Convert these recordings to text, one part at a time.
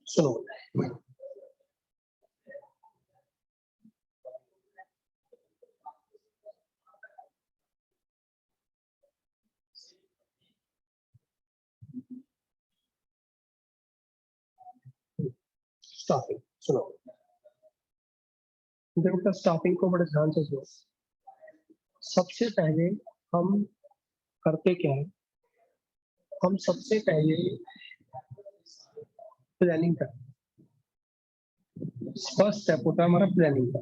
सुनो, स्टाफिंग सुनो, देखो स्टाफिंग को बड़े ध्यान से सुनो। सबसे पहले हम करते क्या है, हम सबसे पहले प्लानिंग करते हैं। फर्स्ट स्टेप होता है हमारा प्लानिंग का।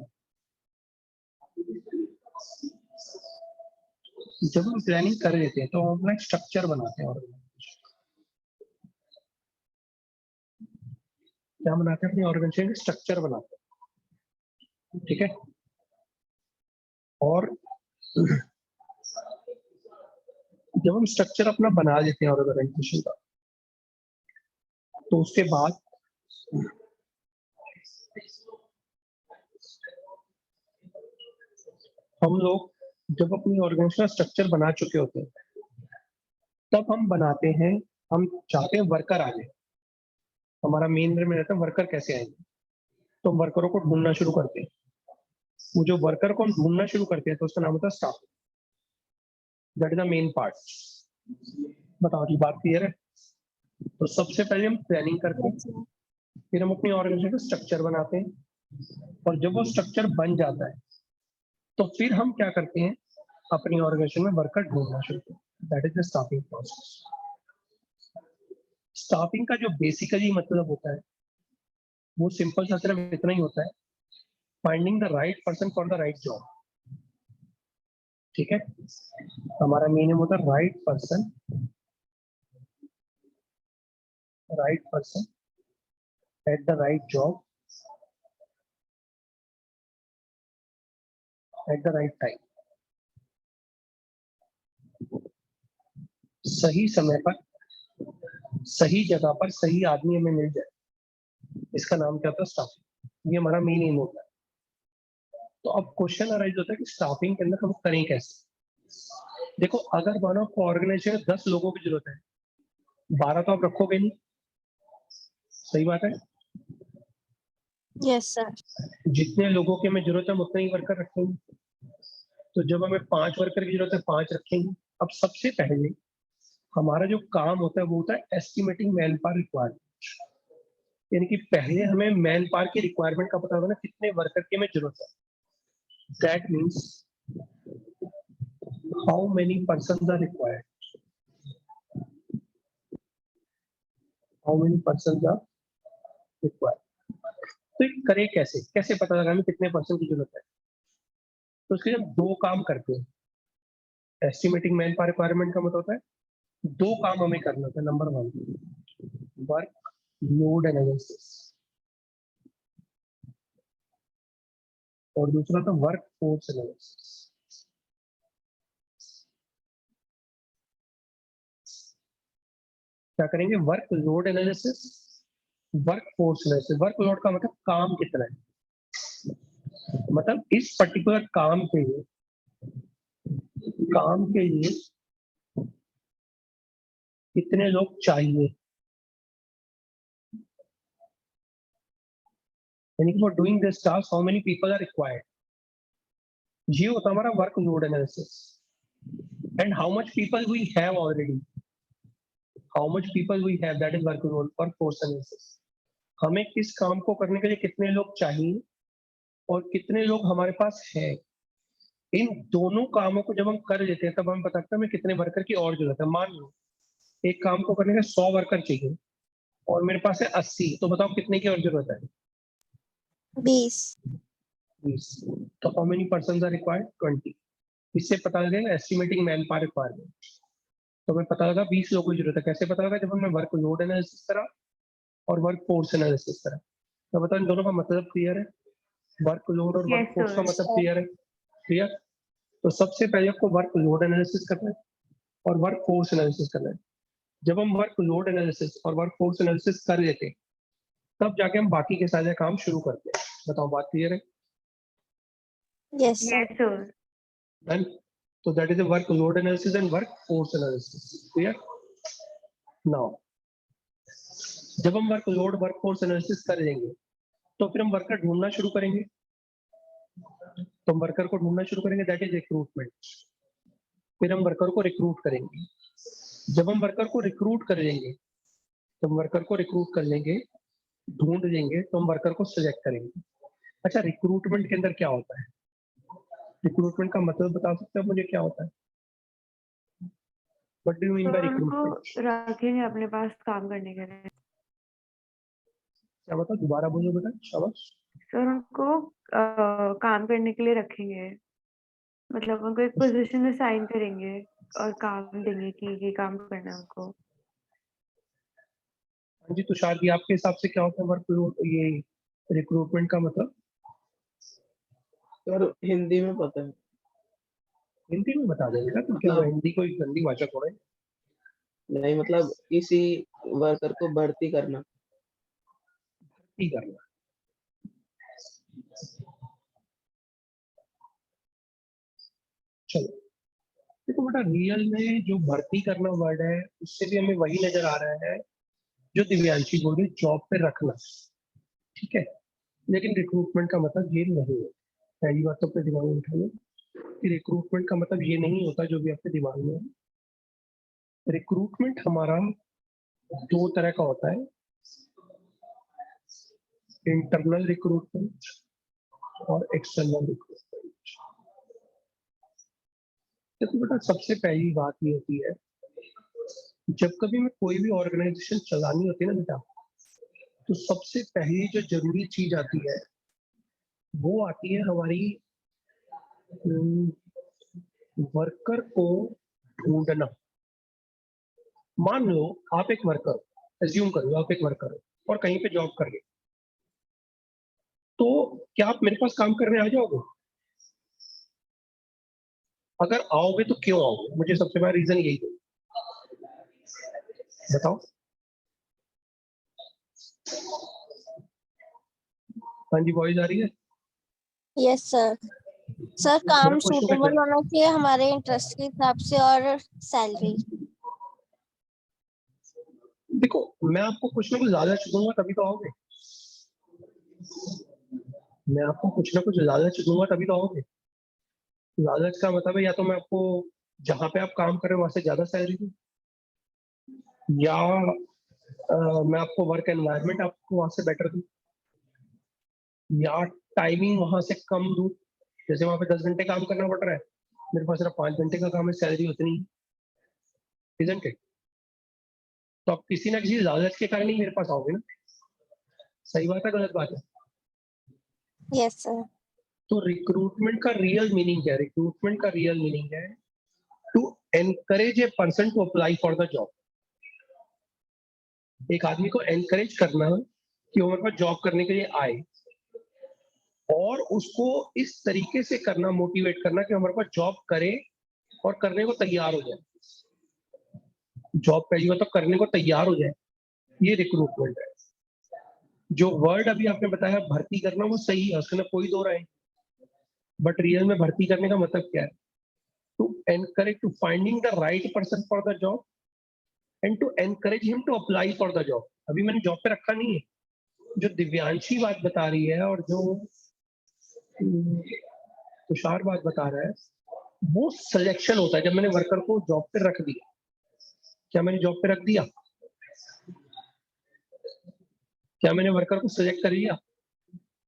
जब हम प्लानिंग कर लेते हैं तो हम अपना स्ट्रक्चर बनाते हैं। और क्या बनाते हैं, अपनी ऑर्गेनाइजेशन का स्ट्रक्चर बनाते हैं, ठीक है। और जब हम स्ट्रक्चर अपना बना लेते हैं ऑर्गेनाइजेशन का, तो उसके बाद हम लोग जब अपनी ऑर्गेनाइजेशन स्ट्रक्चर बना चुके होते हैं, तब हम बनाते हैं, हम चाहते हैं वर्कर आ जाए। हमारा मेन में रहता है वर्कर कैसे आएंगे, तो वर्करों को ढूंढना शुरू करते हैं। वो जो वर्कर को हम ढूंढना शुरू करते हैं तो उसका नाम होता है staff. That is the main part. बताओ जी, बात क्लियर है? तो सबसे पहले हम प्लानिंग करते हैं, फिर हम अपनी ऑर्गेनाइजेशन का स्ट्रक्चर बनाते हैं, और जब वो स्ट्रक्चर बन जाता है तो फिर हम क्या करते हैं, अपनी ऑर्गेनाइजेशन में वर्कर ढूंढना शुरू करते हैं। That is the staffing process. Staffing का जो बेसिकली मतलब होता है वो सिंपल सा सिर्फ इतना ही होता है, finding the right person for the right job. ठीक है, हमारा मीनिंग होता है right person at the right job at the right time. सही समय पर सही जगह पर सही आदमी हमें मिल जाए, इसका नाम क्या होता है, स्टाफिंग। ये हमारा मेन एम होता है। तो अब क्वेश्चन अराइज होता है कि स्टाफिंग के अंदर हम करें कैसे। देखो, अगर मानो आपको ऑर्गेनाइजेशन में 10 लोगों की जरूरत है, 12 तो आप रखोगे नहीं, सही बात है। Yes sir. जितने लोगों की हमें जरूरत है हम उतने ही वर्कर रखेंगे। तो जब हमें 5 वर्कर की जरूरत है 5 रखेंगे। अब सबसे पहले हमारा जो काम होता है वो होता है एस्टिमेटिंग मैन पावर रिक्वायरमेंट। यानी कि पहले हमें मैन पावर की रिक्वायरमेंट का पता होगा ना, कितने वर्कर की हमें जरूरत है। That means how many person are required, how many person are required. तो ये करें कैसे, कैसे पता लगा हमें कितने पर्सन की जरूरत है। तो उसके लिए हम 2 काम करते हैं। एस्टिमेटिंग मैन पावर रिक्वायरमेंट का मतलब होता है 2 काम हमें करना होता है। नंबर 1, वर्क लोड एनालिसिस, और दूसरा था वर्क फोर्स एनालिसिस। क्या करेंगे, work load analysis, work force analysis. Work load का मतलब काम कितना है, मतलब इस पर्टिकुलर काम के लिए कितने लोग चाहिए, यानी कि for doing this task how many people are required. ये होता है हमारा work load analysis. And how much people we have already, how much people we have, that is work load, work force analysis. हमें किस काम को करने के लिए कितने लोग चाहिए और कितने लोग हमारे पास है। इन दोनों कामों को जब हम कर लेते हैं तब हमें पता लगता है हमें कितने वर्कर की और जरूरत है। मान लो एक काम को करने के 100 वर्कर चाहिए और मेरे पास है 80, तो बताओ कितने की और जरूरत है, 20। 20। तो how many person are required, 20। इससे पता लगेगा एस्टिमेटिंग मैन पावर रिक्वायरमेंट। तो हमें पता लगा 20 लोगों की जरूरत है। कैसे पता लगा, जब हमने वर्क लोड एनालिसिस करा और वर्क फोर्स एनालिसिस करा। तो बताओ इन दोनों का मतलब क्लियर है, वर्क लोड और वर्क फोर्स का मतलब क्लियर है, क्लियर। तो सबसे पहले आपको वर्क लोड एनालिसिस करना है और वर्क फोर्स एनालिसिस करना है। जब हम वर्क लोड एनालिसिस और वर्क फोर्स एनालिसिस कर लेते हैं तब जाके हम बाकी के सारे काम शुरू करते हैं। बताओ, बात क्लियर है? Yes sir. डन। तो that is a work load analysis and work force analysis. Clear? Now जब हम वर्कलोड वर्कफोर्स एनालिसिस कर लेंगे तो फिर हम वर्कर ढूंढना शुरू करेंगे, तो हम वर्कर को ढूंढना शुरू करेंगे, दैट इज रिक्रूटमेंट। फिर हम वर्कर को रिक्रूट करेंगे। जब हम वर्कर को रिक्रूट कर लेंगे, तो हम वर्कर को रिक्रूट कर लेंगे, ढूंढ लेंगे, तो हम वर्कर को सिलेक्ट करेंगे। अच्छा, रिक्रूटमेंट के अंदर क्या होता है? रिक्रूटमेंट का मतलब बता सकते हैं मुझे क्या होता है? What do you mean by तो उनको रिक्रूटमेंट? रखेंगे अपने पास काम करने के लिए। क्या बता, दोबारा बोलो बेटा, शाबाश। सर उनको काम करने के लिए रखेंगे, मतलब उनको एक पोजीशन असाइन करेंगे और काम देंगे कि ये काम करना है उनको। हाँ जी तुषार जी, आपके हिसाब से क्या होता है वर्क, ये रिक्रूटमेंट का मतलब? सर हिंदी में पता है। हिंदी में बता देंगे ना, तो क्या मतलब हिंदी कोई गंदी भाषा थोड़ा है। नहीं, मतलब किसी वर्कर को भर्ती करना। भर्ती करना। चलो, देखो बेटा, रियल में जो भर्ती करना वर्ड है उससे भी हमें वही नजर आ रहा है जो दिव्यांशी बोल रही, जॉब पे रखना। ठीक है, लेकिन रिक्रूटमेंट का मतलब ये नहीं है। पहली बात तो अपने दिमाग में उठाइए कि रिक्रूटमेंट का मतलब ये नहीं होता जो भी आपके दिमाग में है। रिक्रूटमेंट हमारा दो तरह का होता है, इंटरनल रिक्रूटमेंट और एक्सटर्नल रिक्रूटमेंट। देखो बेटा, सबसे पहली बात ये होती है, जब कभी में कोई भी ऑर्गेनाइजेशन चलानी होती है ना बेटा, तो सबसे पहली जो जरूरी चीज आती है वो आती है हमारी वर्कर को ढूंढना। मान लो आप एक वर्कर, एज्यूम करो आप एक वर्कर हो और कहीं पे जॉब कर रहे हो, तो क्या आप मेरे पास काम करने आ जाओगे? अगर आओगे तो क्यों आओगे? मुझे सबसे बड़ा रीजन यही दो, बताओ। हाँ जी, वॉइस आ रही है? Yes sir. सर मेरा काम क्वेश्चन का सूटेबल होना चाहिए हमारे इंटरेस्ट के हिसाब से, और सैलरी। देखो, मैं आपको कुछ ना कुछ लालच दूंगा तभी तो आओगे। मैं आपको कुछ ना कुछ लालच दूंगा तभी तो आओगे। लालच का मतलब है या तो मैं आपको जहां पे आप काम कर रहे हो वहां से ज्यादा सैलरी दूं, या मैं आपको वर्क एनवायरनमेंट आपको वहां से बेटर दूं, या टाइमिंग वहां से कम दूं। जैसे वहां पे 10 घंटे काम करना पड़ रहा है, मेरे पास सिर्फ 5 घंटे का काम है, सैलरी उतनी, इजंट इट? तो आप किसी ना किसी लालच के कारण ही मेरे पास आओगे ना। सही बात है गलत बात है? Yes sir. तो रिक्रूटमेंट का रियल मीनिंग क्या है? रिक्रूटमेंट का रियल मीनिंग है to encourage a person to apply for the job. एक आदमी को एनकरेज करना कि वो मेरे पास जॉब करने के लिए आए, और उसको इस तरीके से करना, मोटिवेट करना कि हमारे पास जॉब करे और करने को तैयार हो जाए। जॉब पहली बार तो करने को तैयार हो जाए, ये रिक्रूटमेंट है। जो वर्ड अभी आपने बताया भर्ती करना, वो सही है, उसके अंदर कोई दो राय, बट रियल में भर्ती करने का मतलब क्या है? To encourage, to finding the right person for the job and to encourage him to apply for the job. अभी मैंने जॉब पे रखा नहीं है। जो दिव्यांशी बात बता रही है और जो तुषार बात बता रहा है, वो सिलेक्शन होता है जब मैंने वर्कर को जॉब पे रख दिया। क्या मैंने जॉब पे रख दिया? क्या मैंने वर्कर को सिलेक्ट कर लिया?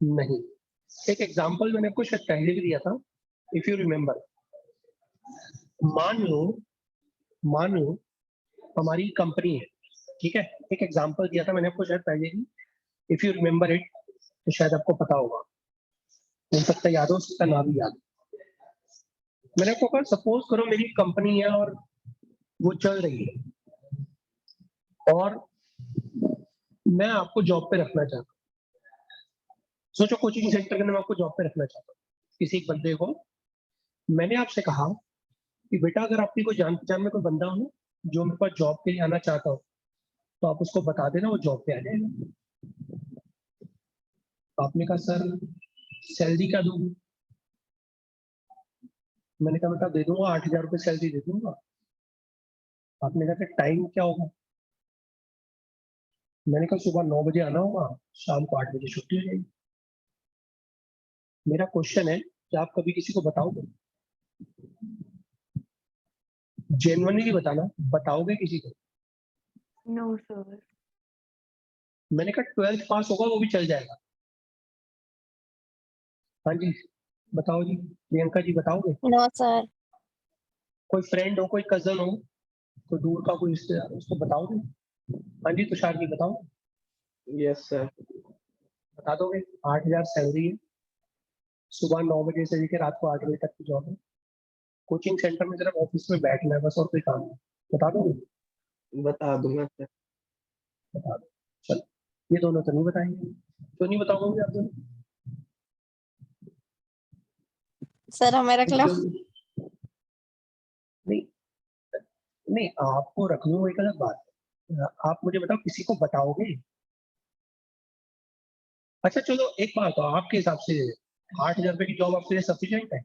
नहीं। एक एग्जांपल मैंने आपको शायद पहले भी दिया था, इफ यू रिमेम्बर। मान लो, मान लो हमारी कंपनी है, ठीक है? एक एग्जांपल दिया था मैंने आपको शायद पहले भी, इफ यू रिमेम्बर इट, तो शायद आपको पता होगा, हो सकता याद हो सकता ना भी याद हो। मैंने आपको कहा, सपोज करो मेरी कंपनी है और वो चल रही है, और मैं आपको जॉब पे रखना चाहता हूँ। सोचो, कोचिंग सेंटर के अंदर मैं आपको जॉब पे रखना चाहता हूँ, किसी एक बंदे को। मैंने आपसे कहा कि बेटा, अगर आपकी कोई जान पहचान में कोई बंदा हो ना जो मेरे पास जॉब के लिए आना चाहता हो, तो आप उसको बता देना, वो जॉब पे आ जाएगा। आपने कहा सर सैलरी क्या दूंगी? मैंने कहा बेटा दे दूंगा, 8,000 रुपये सैलरी दे दूंगा। आपने कहा टाइम क्या होगा? मैंने कहा सुबह 9 बजे आना होगा, शाम को 8 बजे छुट्टी हो जाएगी। मेरा क्वेश्चन है कि आप कभी किसी को बताओगे? जेन्युइनली बताना, बताओगे किसी को? No sir. मैंने कहा 12th पास होगा वो भी चल जाएगा। हाँ जी, बताओ जी, प्रियंका जी बताओगे? No sir. कोई फ्रेंड हो, कोई कजन हो, कोई दूर का कोई रिश्तेदार, उसको बताओगे? हाँ जी तुषार जी बताओ। Yes sir. बता दोगे? 8,000 सैलरी है, सुबह 9 बजे से लेकर रात को 8 बजे तक की जॉब है, कोचिंग सेंटर में सिर्फ ऑफिस में बैठना है बस, और कोई काम नहीं। बता दोगे? बता दूंगा सर। बता दो। चलो, ये दोनों तो नहीं बताएंगे, तो नहीं बताओगे आप दोनों? सर हमें रख लो। नहीं नहीं, आपको रख लूँ वो एक अलग बात है, आप मुझे बताओ किसी को बताओगे? अच्छा चलो एक बात हो, आपके हिसाब से 8,000 रुपए की जॉब आपके लिए सफिशिएंट है?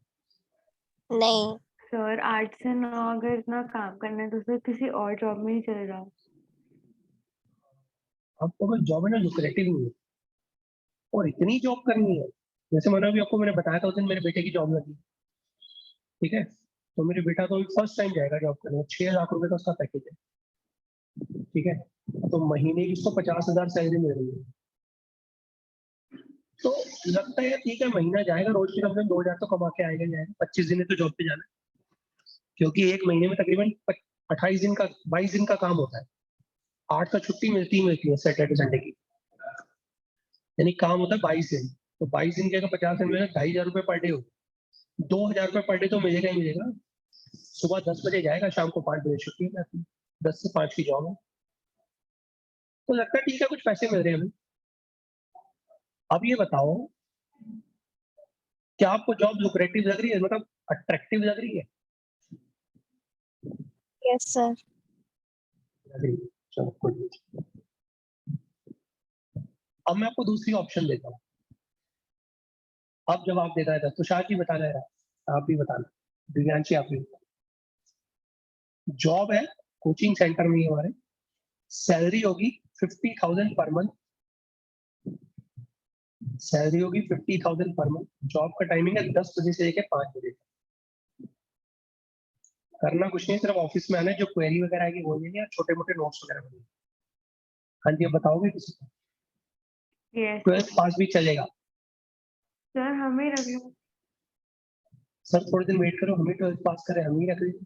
नहीं। सर 8 से 9 अगर इतना काम करना है तो सर किसी और जॉब में ही चले जाओ। आपको अगर जॉब है ना लुक्रेटिव नहीं है, और इतनी जॉब करनी है, जैसे मैंने अभी आपको मैंने बताया था उस दिन मेरे बेटे की जॉब लगी, ठीक है, तो मेरे बेटा तो फर्स्ट टाइम जाएगा जॉब करने, 6 लाख रुपए का उसका पैकेज है, ठीक है, तो महीने की उसको 50,000 सैलरी मिल रही है, तो लगता है ठीक है महीना जाएगा, रोज की कम से कम 2,000 तो कमा के आएगा ही आएगा, 25 दिन है तो जॉब पे जाना है, क्योंकि एक महीने में तकरीबन 28 दिन का 22 दिन का काम होता है, 8 का छुट्टी मिलती है सैटरडे संडे की, यानी काम होता है 22 दिन, तो 22 दिन के अगर 50 दिन में 2,500 रुपए पर डे हो, 2,000 रुपए पर डे तो मिलेगा ही मिलेगा। सुबह 10 बजे जाएगा, शाम को 5 बजे छुट्टी हो जाती है, 10 से 5 की जॉब है, तो लगता है ठीक है कुछ पैसे मिल रहे हैं हमें। अब ये बताओ, क्या आपको जॉब लुक्रेटिव लग रही है, मतलब अट्रैक्टिव लग रही है? Yes sir. लग रही है, चलो कोई नहीं। अब मैं आपको दूसरी ऑप्शन देता हूँ, अब जवाब देता है तुषार जी बताना है, आप भी बताना, दिव्यांशी आप भी। जॉब है कोचिंग सेंटर में ही हमारे, सैलरी होगी 50,000 पर मंथ, सैलरी होगी 50,000 पर मंथ, जॉब का टाइमिंग है 10 बजे से लेकर 5 बजे तक, करना कुछ नहीं, सिर्फ ऑफिस में आना है, जो क्वेरी वगैरह आएगी वो लेनी है, छोटे मोटे नोट्स वगैरह बनेंगे। हाँ जी, अब बताओगे किसी को? यस 12th पास भी चलेगा? सर हमें रख लो। सर थोड़े दिन वेट करो, हम ही 12th पास करें, हम ही रख लेंगे।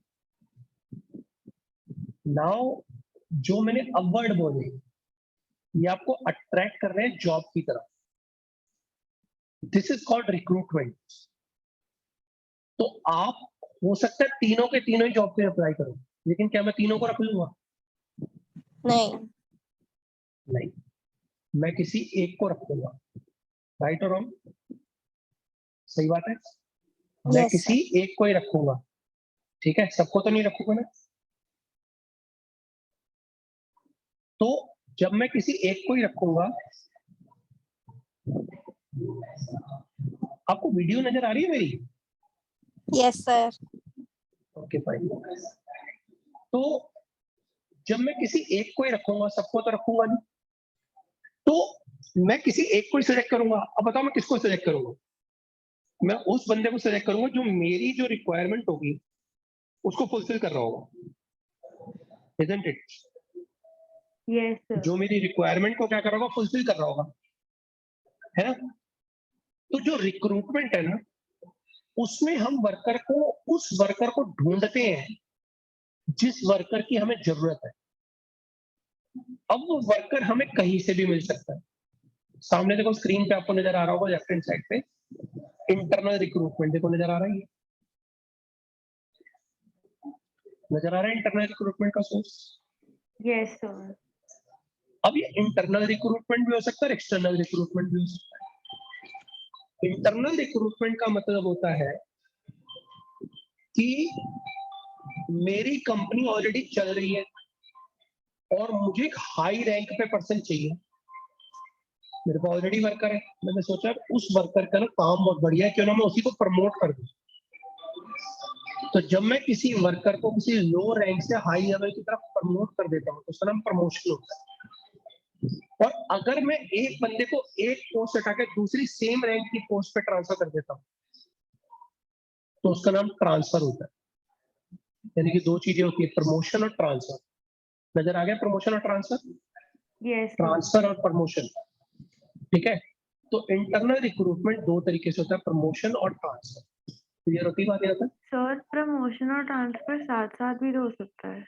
नाउ जो मैंने अब वर्ड बोले, ये आपको अट्रैक्ट कर रहे हैं जॉब की तरफ, दिस इज कॉल्ड रिक्रूटमेंट। तो आप हो सकता है तीनों के तीनों ही जॉब पे अप्लाई करो, लेकिन क्या मैं तीनों को रख लूंगा? नहीं। नहीं, मैं किसी एक को रखूंगा, राइट और रॉन्ग? सही बात है, मैं यस किसी सर। एक को ही रखूंगा, ठीक है, सबको तो नहीं रखूंगा ना। तो जब मैं किसी एक को ही रखूंगा, आपको वीडियो नजर आ रही है मेरी? Yes sir. Okay fine. तो जब मैं किसी एक को ही रखूंगा, सबको तो रखूंगा नहीं, तो मैं किसी एक को ही सिलेक्ट करूंगा। अब बताओ मैं किसको सिलेक्ट करूंगा? मैं उस बंदे को सिलेक्ट करूंगा जो मेरी जो रिक्वायरमेंट होगी उसको फुलफिल कर रहा होगा, इजंट इट? Yes sir. जो मेरी रिक्वायरमेंट को क्या कर रहा होगा, फुलफिल कर रहा होगा, है ना? तो जो रिक्रूटमेंट है ना, उसमें हम वर्कर को, उस वर्कर को ढूंढते हैं जिस वर्कर की हमें जरूरत है। अब वो वर्कर हमें कहीं से भी मिल सकता है। सामने देखो स्क्रीन पे आपको नजर आ रहा होगा लेफ्ट हैंड साइड पे, इंटरनल रिक्रूटमेंट देखो नजर आ रहा है, नजर आ रहा है इंटरनल रिक्रूटमेंट का सोर्स। Yes sir. अब ये इंटरनल रिक्रूटमेंट भी हो सकता है, एक्सटर्नल रिक्रूटमेंट भी हो सकता है। इंटरनल रिक्रूटमेंट का मतलब होता है कि मेरी कंपनी ऑलरेडी चल रही है और मुझे एक हाई रैंक पे पर्सन चाहिए, मेरे को ऑलरेडी वर्कर है, मैंने सोचा उस वर्कर का ना काम बहुत बढ़िया है, क्यों ना मैं उसी को प्रमोट कर दूं। तो जब मैं किसी वर्कर को किसी लो रैंक से हाई लेवल की तरफ प्रमोट कर देता हूँ तो उसका नाम प्रमोशन होता है। और अगर मैं एक बंदे को एक पोस्ट हटा के दूसरी सेम रैंक की पोस्ट पे ट्रांसफर कर देता हूँ तो उसका नाम ट्रांसफर होता है। यानी कि दो चीजें होती है, प्रमोशन और ट्रांसफर। नजर आ गया प्रमोशन और ट्रांसफर? Yes sir. ट्रांसफर और प्रमोशन, ठीक है। तो इंटरनल रिक्रूटमेंट दो तरीके से होता है, प्रमोशन और ट्रांसफर। क्लियर होती बात यहाँ तक? सर प्रमोशन और ट्रांसफर साथ साथ भी तो हो सकता है।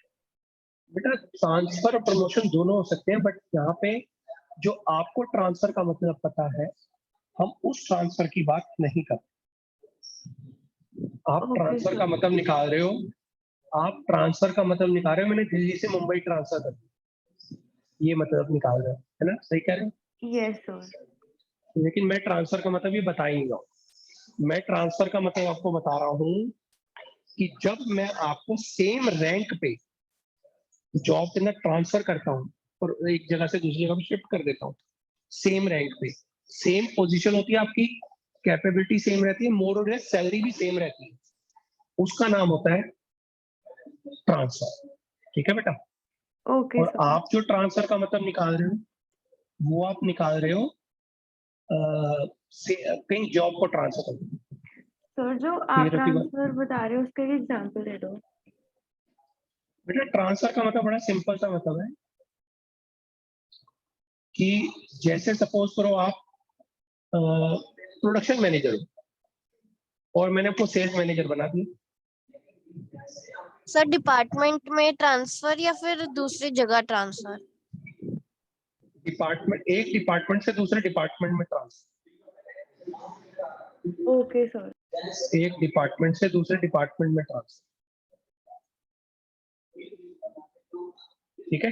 बेटा ट्रांसफर और प्रमोशन दोनों हो सकते हैं, बट यहाँ पे जो आपको ट्रांसफर का मतलब पता है, हम उस ट्रांसफर की बात नहीं करते। आप ओके ट्रांसफर सर। का मतलब निकाल रहे हो, आप ट्रांसफर का मतलब निकाल रहे हो, मैंने दिल्ली से मुंबई ट्रांसफर कर दिया, ये मतलब निकाल रहे हो, है ना? सही कह रहे हो? Yes sir. लेकिन मैं ट्रांसफर का मतलब ये बता ही नहीं रहा हूँ। मैं ट्रांसफर का मतलब आपको बता रहा हूँ कि जब मैं आपको सेम रैंक पे जॉब के अंदर ट्रांसफर करता हूँ और एक जगह से दूसरी जगह पे शिफ्ट कर देता हूँ, सेम रैंक पे, सेम पोजीशन होती है आपकी, कैपेबिलिटी सेम रहती है, मोर और लेस सैलरी भी सेम रहती है, उसका नाम होता है ट्रांसफर। ठीक है बेटा? ओके और सर। आप जो ट्रांसफर का मतलब निकाल रहे हो, वो आप निकाल रहे हो कहीं जॉब को ट्रांसफर करना। सर जो आप क्लियर होती बात? ट्रांसफर बता रहे हो उसका एक एग्जांपल दे दो। बेटा ट्रांसफर का मतलब बड़ा सिंपल सा मतलब है कि जैसे सपोज करो आप प्रोडक्शन मैनेजर हो और मैंने आपको सेल्स मैनेजर बना दिया। सर डिपार्टमेंट में ट्रांसफर या फिर दूसरी जगह ट्रांसफर? डिपार्टमेंट, एक डिपार्टमेंट से दूसरे डिपार्टमेंट में ट्रांसफर। Okay sir. एक डिपार्टमेंट से दूसरे डिपार्टमेंट में ट्रांसफर। ठीक है?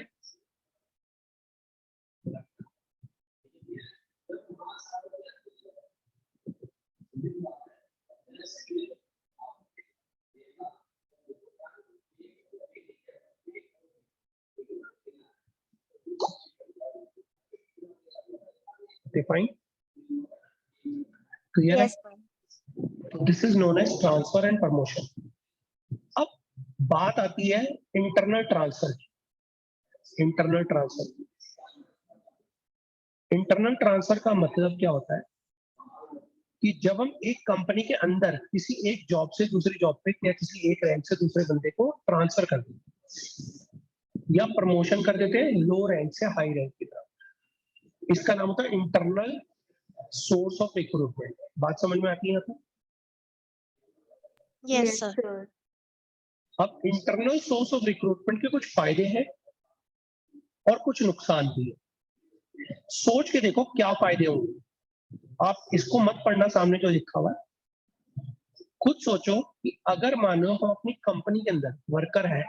डिफाइन? क्लियर है? Yes sir. This is known as transfer and promotion. अब बात आती है इंटरनल ट्रांसफर की। इंटरनल ट्रांसफर, इंटरनल ट्रांसफर का मतलब क्या होता है कि जब हम एक कंपनी के अंदर किसी एक जॉब से दूसरी जॉब पे या किसी एक रैंक से दूसरे बंदे को ट्रांसफर कर देते या प्रमोशन कर देते हैं लो रैंक से हाई रैंक की तरफ, इसका नाम होता है इंटरनल सोर्स ऑफ रिक्रूटमेंट। बात समझ में आती है आपको? Yes sir. सर। अब इंटरनल सोर्स ऑफ रिक्रूटमेंट के कुछ फायदे हैं और कुछ नुकसान भी है। सोच के देखो क्या फायदे होंगे। आप इसको मत पढ़ना सामने जो लिखा हुआ है, खुद सोचो कि अगर मान लो हम अपनी कंपनी के अंदर वर्कर है,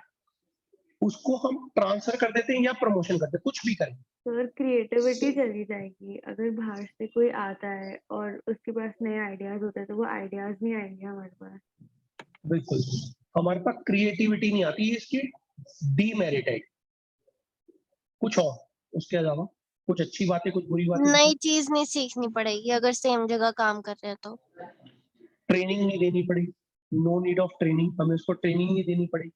उसको हम ट्रांसफर कर देते हैं या प्रमोशन करते हैं, कुछ भी करें, सर क्रिएटिविटी चली जाएगी। अगर बाहर से कोई आता है और उसके पास नए आइडियाज होते हैं तो वो आइडियाज नहीं आएंगे हमारे पास। बिल्कुल हमारे पास क्रिएटिविटी नहीं आती, इसकी डीमेरिट है। कुछ और उसके अलावा कुछ अच्छी बातें, कुछ बुरी बातें? नई चीज नहीं सीखनी पड़ेगी अगर सेम जगह काम कर रहे हैं तो। ट्रेनिंग नहीं देनी पड़ेगी, नो नीड ऑफ ट्रेनिंग, हमें उसको ट्रेनिंग नहीं देनी पड़ेगी।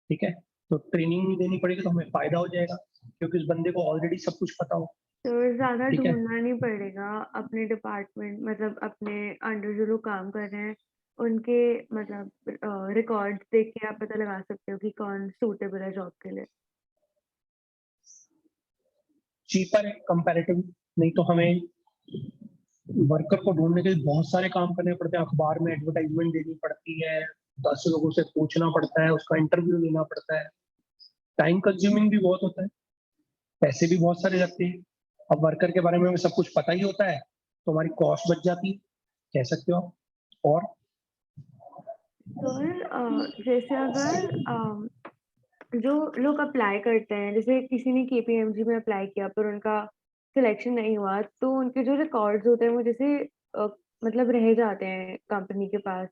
ठीक है? तो ट्रेनिंग नहीं देनी पड़ेगी तो हमें फायदा हो जाएगा क्योंकि उस बंदे को ऑलरेडी सब कुछ पता हो। तो ज्यादा ठीक है? ढूंढना नहीं पड़ेगा। अपने डिपार्टमेंट मतलब अपने अंडर जो लोग काम कर रहे हैं उनके मतलब रिकॉर्ड्स देख के आप पता लगा सकते हो कि कौन सूटेबल है जॉब के लिए। चीपर है कंपैरेटिव, नहीं तो हमें वर्कर को ढूंढने के लिए बहुत सारे काम करने पड़ते हैं, अखबार में एडवर्टाइजमेंट देनी पड़ती है, 10 लोगों से पूछना पड़ता है, उसका इंटरव्यू लेना पड़ता है, टाइम कंज्यूमिंग भी बहुत होता है, पैसे भी बहुत सारे लगते हैं। अब वर्कर के बारे में हमें सब कुछ पता ही होता है तो हमारी कॉस्ट बच जाती है, कह सकते हो आप। और सर जैसे अगर जो लोग अप्लाई करते हैं, जैसे किसी ने केपीएमजी में अप्लाई किया पर उनका सिलेक्शन नहीं हुआ तो उनके जो रिकॉर्ड्स होते हैं वो जैसे मतलब रह जाते हैं कंपनी के पास।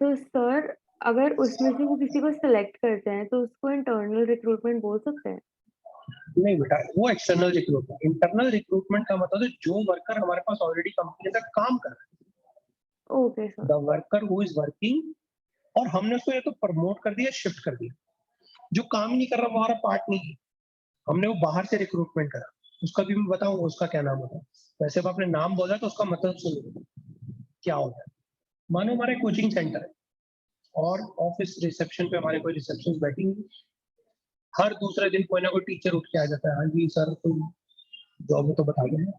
तो सर अगर उसमें से वो किसी को सिलेक्ट करते हैं तो उसको इंटरनल रिक्रूटमेंट बोल सकते हैं? नहीं बेटा, वो एक्सटर्नल रिक्रूटमेंट। इंटरनल रिक्रूटमेंट का मतलब है जो वर्कर हमारे पास ऑलरेडी कंपनी के अंदर काम कर रहा ओके सर। है, the worker who is working, और हमने उसको या तो प्रमोट कर दिया, शिफ्ट कर दिया। जो काम ही नहीं कर रहा वो हमारा पार्ट नहीं है, हमने वो बाहर से रिक्रूटमेंट करा, उसका भी मैं बताऊंगा उसका क्या नाम होता है। वैसे अब आपने नाम बोला तो उसका मतलब सुनो क्या होता है। मानो हमारा कोचिंग सेंटर है और ऑफिस रिसेप्शन पे हमारे कोई रिसेप्शन बैठी हुई, हर दूसरे दिन कोई ना कोई टीचर उठ के आ जाता है, हाँ जी सर तुम जॉब में तो बता दें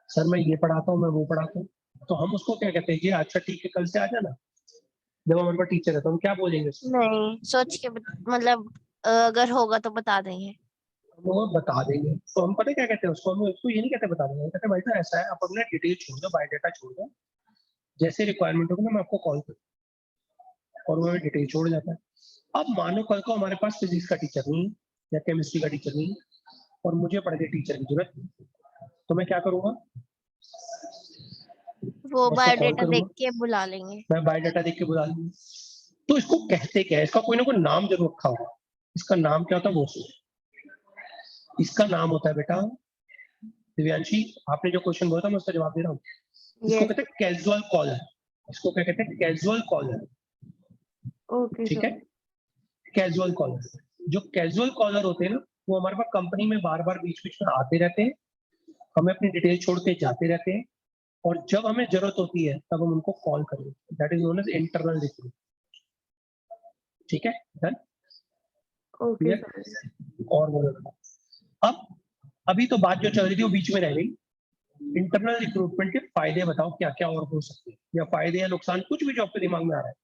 सर, मैं ये पढ़ाता हूँ, मैं वो पढ़ाता हूँ। तो हम उसको क्या कहते हैं, ये अच्छा ठीक है कल से आ जाना। जब हमारे पास टीचर है तो हम क्या बोलेंगे उसको? नहीं, सोच के मतलब अगर होगा तो बता देंगे। हम वो बता देंगे। तो हम पता है क्या कहते हैं उसको, हम उसको ये नहीं कहते बता देंगे, हम कहते हैं भाई साहब ऐसा है, आप अपना डिटेल छोड़ दो, बायोडाटा छोड़ दो, जैसे रिक्वायरमेंट होगा ना मैं आपको कॉल करूँ, और वो डिटेल छोड़ जाता है। अब मानो कल को हमारे पास फिजिक्स का टीचर नहीं या केमिस्ट्री का टीचर नहीं और मुझे पढ़ के टीचर की जरूरत नहीं, तो मैं क्या करूंगा? वो उसको कॉल बायोडाटा देख करूंगा, के बुला लेंगे। मैं बायोडाटा देख के बुला लूंगा। तो इसको कहते क्या है, इसका कोई ना कोई नाम जरूर रखा होगा। इसका नाम क्या होता है वो सुनो। इसका नाम होता है बेटा, दिव्यांशी आपने जो क्वेश्चन बोला था मैं उसका जवाब दे रहा हूँ। इसको यस, कहते हैं कैजुअल कॉलर। इसको क्या कहते हैं? Casual collar. ओके ठीक है, सर। Casual caller. जो कैजुअल कॉलर होते हैं ना, वो हमारे पास कंपनी में बार बार बीच बीच में आते रहते हैं, हमें अपनी डिटेल छोड़ के जाते रहते हैं, और जब हमें जरूरत होती है तब हम उनको कॉल करें। That is known as internal recruit. ठीक है, डन, ओके क्लियर? सर। और बोलो अब, अभी तो बात जो चल रही थी वो बीच में रह गई। इंटरनल रिक्रूटमेंट के फायदे बताओ क्या क्या और हो सकते हैं, या फायदे या नुकसान, कुछ भी जो आपके दिमाग में आ रहा है।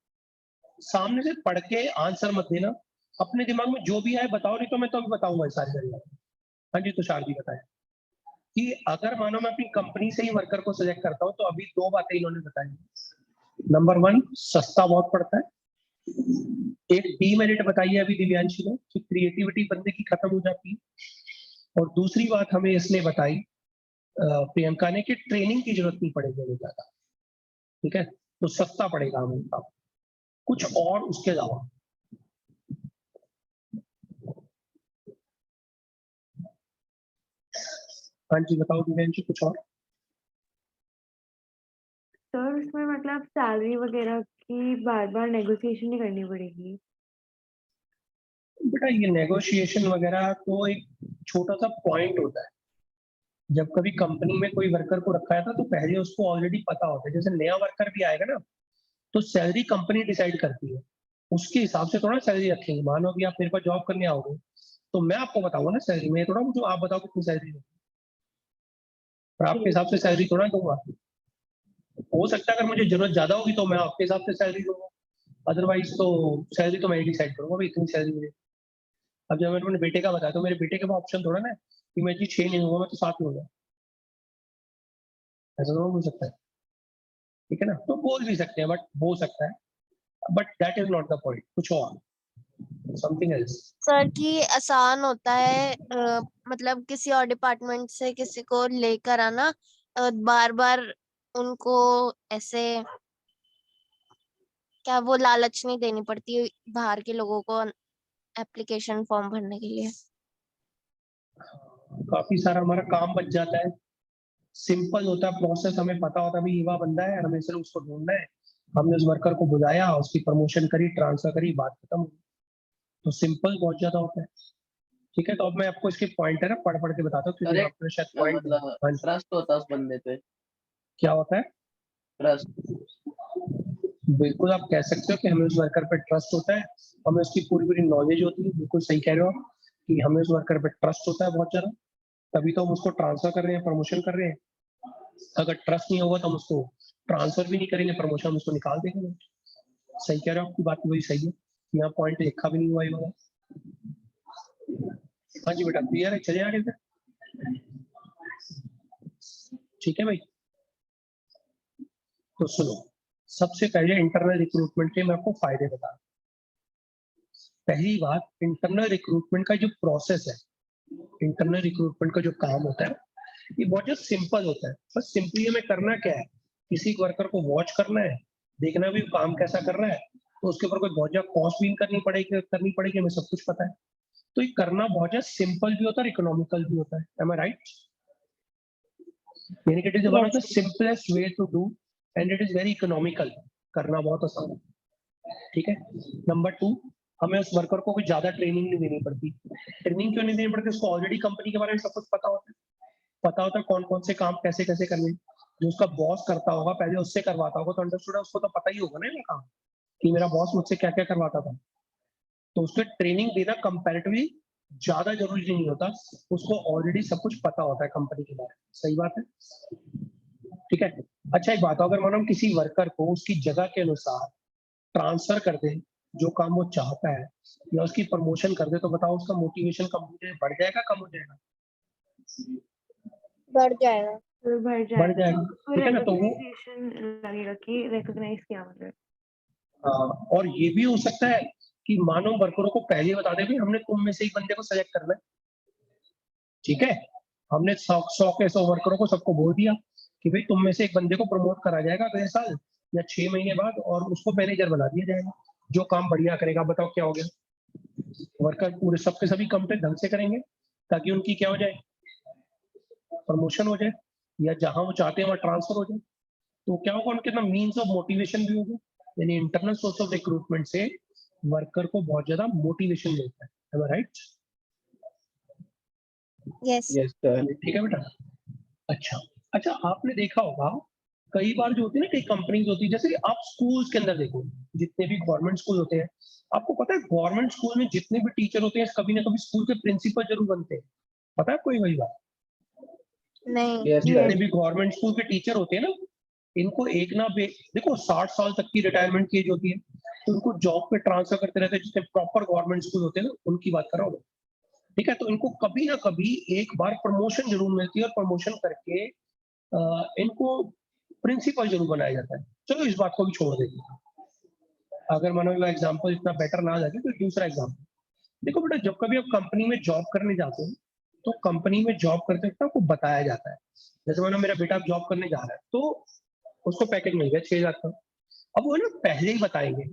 सामने से पढ़ के आंसर मत देना, अपने दिमाग में जो भी आए बताओ, नहीं तो मैं तो अभी बताऊंगा सारी सारी बात। हाँ जी तुषार जी बताएं कि अगर मानो मैं अपनी कंपनी से ही वर्कर को सिलेक्ट करता हूँ तो अभी दो बातें इन्होंने बताई। नंबर वन, सस्ता बहुत पड़ता है। एक डीमेरिट बताई है अभी दिव्यांशी ने कि क्रिएटिविटी बंदे की खत्म हो जाती है। और दूसरी बात हमें इसने बताई प्रियंका ने कि ट्रेनिंग की जरूरत नहीं पड़ेगी हमें ज्यादा। ठीक है, तो सस्ता पड़ेगा हमें काम। कुछ और उसके अलावा? हाँ जी बताओ दिव्यांशी कुछ और। सर उसमें मतलब सैलरी वगैरह की बार बार नेगोशिएशन नहीं करनी पड़ेगी। बेटा ये नेगोशिएशन वगैरह तो एक छोटा सा पॉइंट होता है। जब कभी कंपनी में कोई वर्कर को रखा जाता है तो पहले उसको ऑलरेडी पता होता है, जैसे नया वर्कर भी आएगा ना तो सैलरी कंपनी डिसाइड करती है, उसके हिसाब से थोड़ा सैलरी रखेंगे। मानो अभी आप मेरे पास जॉब करने आओगे तो मैं आपको बताऊंगा ना सैलरी, मैं थोड़ा मुझे आप बताओ कितनी सैलरी है, और आपके यस, हिसाब से सैलरी थोड़ा दूंगा। हो सकता है अगर मुझे जरूरत ज्यादा होगी तो मैं आपके हिसाब से सैलरी दूंगा, अदरवाइज तो सैलरी तो मैं डिसाइड करूंगा भाई इतनी सैलरी मुझे। अब जब मैंने अपने बेटे का बताया तो मेरे बेटे के पास ऑप्शन थोड़ा ना है कि मैं जी 6 नहीं होगा मैं तो 7 होगा, ऐसा तो हो सकता है। ठीक है ना, तो बोल भी सकते हैं, बट हो सकता है, but that is not the point, कुछ और, समथिंग एल्स। सर कि आसान होता है मतलब किसी और डिपार्टमेंट से किसी को लेकर आना, बार बार उनको ऐसे क्या वो लालच नहीं देनी पड़ती बाहर के लोगों को एप्लीकेशन फॉर्म भरने के लिए। काफी सारा हमारा काम बच जाता है, सिंपल होता है प्रोसेस, हमें पता होता है भाई युवा बंदा है, हमें सिर्फ उसको ढूंढना है। हमने उस वर्कर को बुलाया, उसकी प्रमोशन करी, ट्रांसफर करी, बात खत्म हो गई। तो सिंपल बहुत ज्यादा होता है। ठीक है, तो अब मैं आपको इसके पॉइंट है ना पढ़ पढ़ के बताता हूँ क्योंकि करेक्ट। आपने शायद पॉइंट नहीं। मतलब हाँ जी, ट्रस्ट होता है उस बंदे पे। क्या होता है? ट्रस्ट। बिल्कुल आप कह सकते हो कि हमें उस वर्कर पे ट्रस्ट होता है, हमें उसकी पूरी पूरी नॉलेज होती है। बिल्कुल सही कह रहे हो आप कि हमें उस वर्कर पे ट्रस्ट होता है बहुत ज्यादा, तभी तो हम उसको ट्रांसफर कर रहे हैं, प्रमोशन कर रहे हैं। अगर ट्रस्ट नहीं होगा तो हम उसको ट्रांसफर भी नहीं करेंगे, प्रमोशन हम उसको निकाल देंगे। सही कह रहे हो, आपकी बात वही सही है, यहाँ पॉइंट लिखा भी नहीं हुआ ये वाला। हाँ जी बेटा क्लियर है, चले आगे फिर। ठीक है भाई, तो सुनो, सबसे पहले इंटरनल रिक्रूटमेंट के मैं आपको फायदे बता रहा हूं। पहली बात, इंटरनल रिक्रूटमेंट का जो प्रोसेस है, इंटरनल रिक्रूटमेंट का जो काम होता है ये बहुत जो सिंपल होता है। बस सिंपली हमें करना क्या है, किसी वर्कर को वॉच करना है, देखना भी वो काम कैसा कर रहा है, तो उसके ऊपर कोई बहुत ज्यादा कॉस्ट भी करनी पड़ेगी, हमें सब कुछ पता है। तो ये करना बहुत ज्यादा सिंपल भी होता है, इकोनॉमिकल भी होता है। Am I right? यानी कि it is one of the yes. Simplest way to do and it is very economical. करना बहुत आसान है। ठीक है, नंबर टू, हमें उस वर्कर को कोई ज्यादा ट्रेनिंग नहीं देनी पड़ती। ट्रेनिंग क्यों नहीं देनी पड़ती? उसको ऑलरेडी कंपनी के बारे में सब कुछ पता होता है कौन कौन से काम कैसे कैसे करने। जो उसका बॉस करता होगा पहले उससे करवाता होगा तो अंडरस्टूड है, उसको तो पता ही होगा ना ये काम कि मेरा बॉस मुझसे क्या क्या करवाता था। तो उसको ट्रेनिंग देना कंपैरेटिवली ज्यादा जरूरी नहीं होता, उसको ऑलरेडी सब कुछ पता होता है कंपनी के बारे में। सही बात है, ठीक है। अच्छा एक बात, अगर मानो हम किसी वर्कर को उसकी जगह के अनुसार ट्रांसफर कर दें, जो काम वो चाहता है, या उसकी प्रमोशन कर दे, तो बताओ उसका मोटिवेशन कंपनी में बढ़ जाएगा कम हो जाएगा? बढ़ जाएगा। तो बढ़ बढ़ जाएगा, जाएगा, उसको ठीक है ना। तो वो रिकॉग्नाइजेशन लगेगा कि रिकॉग्नाइज किया मुझे। और ये भी हो सकता है कि मानो वर्करों को पहले ही बता दे भी हमने तुम में से एक बंदे को सेलेक्ट करना है, ठीक है। हमने 100 के 100 वर्करों को सबको बोल दिया कि भाई तुम में से एक बंदे को प्रमोट करा जाएगा अगले साल या 6 महीने बाद, और उसको मैनेजर बना दिया जाएगा जो काम बढ़िया करेगा। बताओ क्या हो गया? वर्कर पूरे सबके सभी काम पे ढंग से करेंगे ताकि उनकी क्या हो जाए, प्रमोशन हो जाए, या जहां वो चाहते हैं वहां ट्रांसफर हो जाए। तो क्या होगा, उनके ना मीन्स ऑफ मोटिवेशन भी होगा, यानी इंटरनल सोर्स ऑफ रिक्रूटमेंट से वर्कर को बहुत ज्यादा मोटिवेशन मिलता है। Am I right? Yes. Yes sir. ठीक है बेटा। अच्छा अच्छा, आपने देखा होगा कई बार जो होती है ना, कई कंपनीज होती है, जैसे कि आप स्कूल्स के अंदर देखो, जितने भी गवर्नमेंट स्कूल होते हैं, आपको पता है गवर्नमेंट स्कूल में जितने भी टीचर होते हैं कभी ना कभी स्कूल के प्रिंसिपल जरूर बनते हैं। पता है कोई वही बात? नहीं। यस जितने सर। भी गवर्नमेंट स्कूल के टीचर होते हैं ना, इनको एक ना देखो 60 साल तक की रिटायरमेंट की एज होती है, तो उनको जॉब पे ट्रांसफर करते रहते हैं, जितने प्रॉपर गवर्नमेंट स्कूल होते हैं ना, उनकी बात कर रहा हूँ। ठीक है, तो इनको कभी ना कभी एक बार प्रमोशन जरूर मिलती है, और प्रमोशन करके इनको प्रिंसिपल जरूर बनाया जाता है। चलो इस बात को भी छोड़ देंगे, अगर मानो एग्जाम्पल इतना बेटर ना लगे तो दूसरा एग्जाम्पल देखो बेटा। जब कभी आप कंपनी में जॉब करने जाते हो, तो कंपनी में जॉब करते वक्त आपको बताया जाता है, जैसे मानो मेरा बेटा जॉब करने जा रहा है, तो उसको पैकेज मिल गया 6 लाख का। अब वो ना पहले ही बताएंगे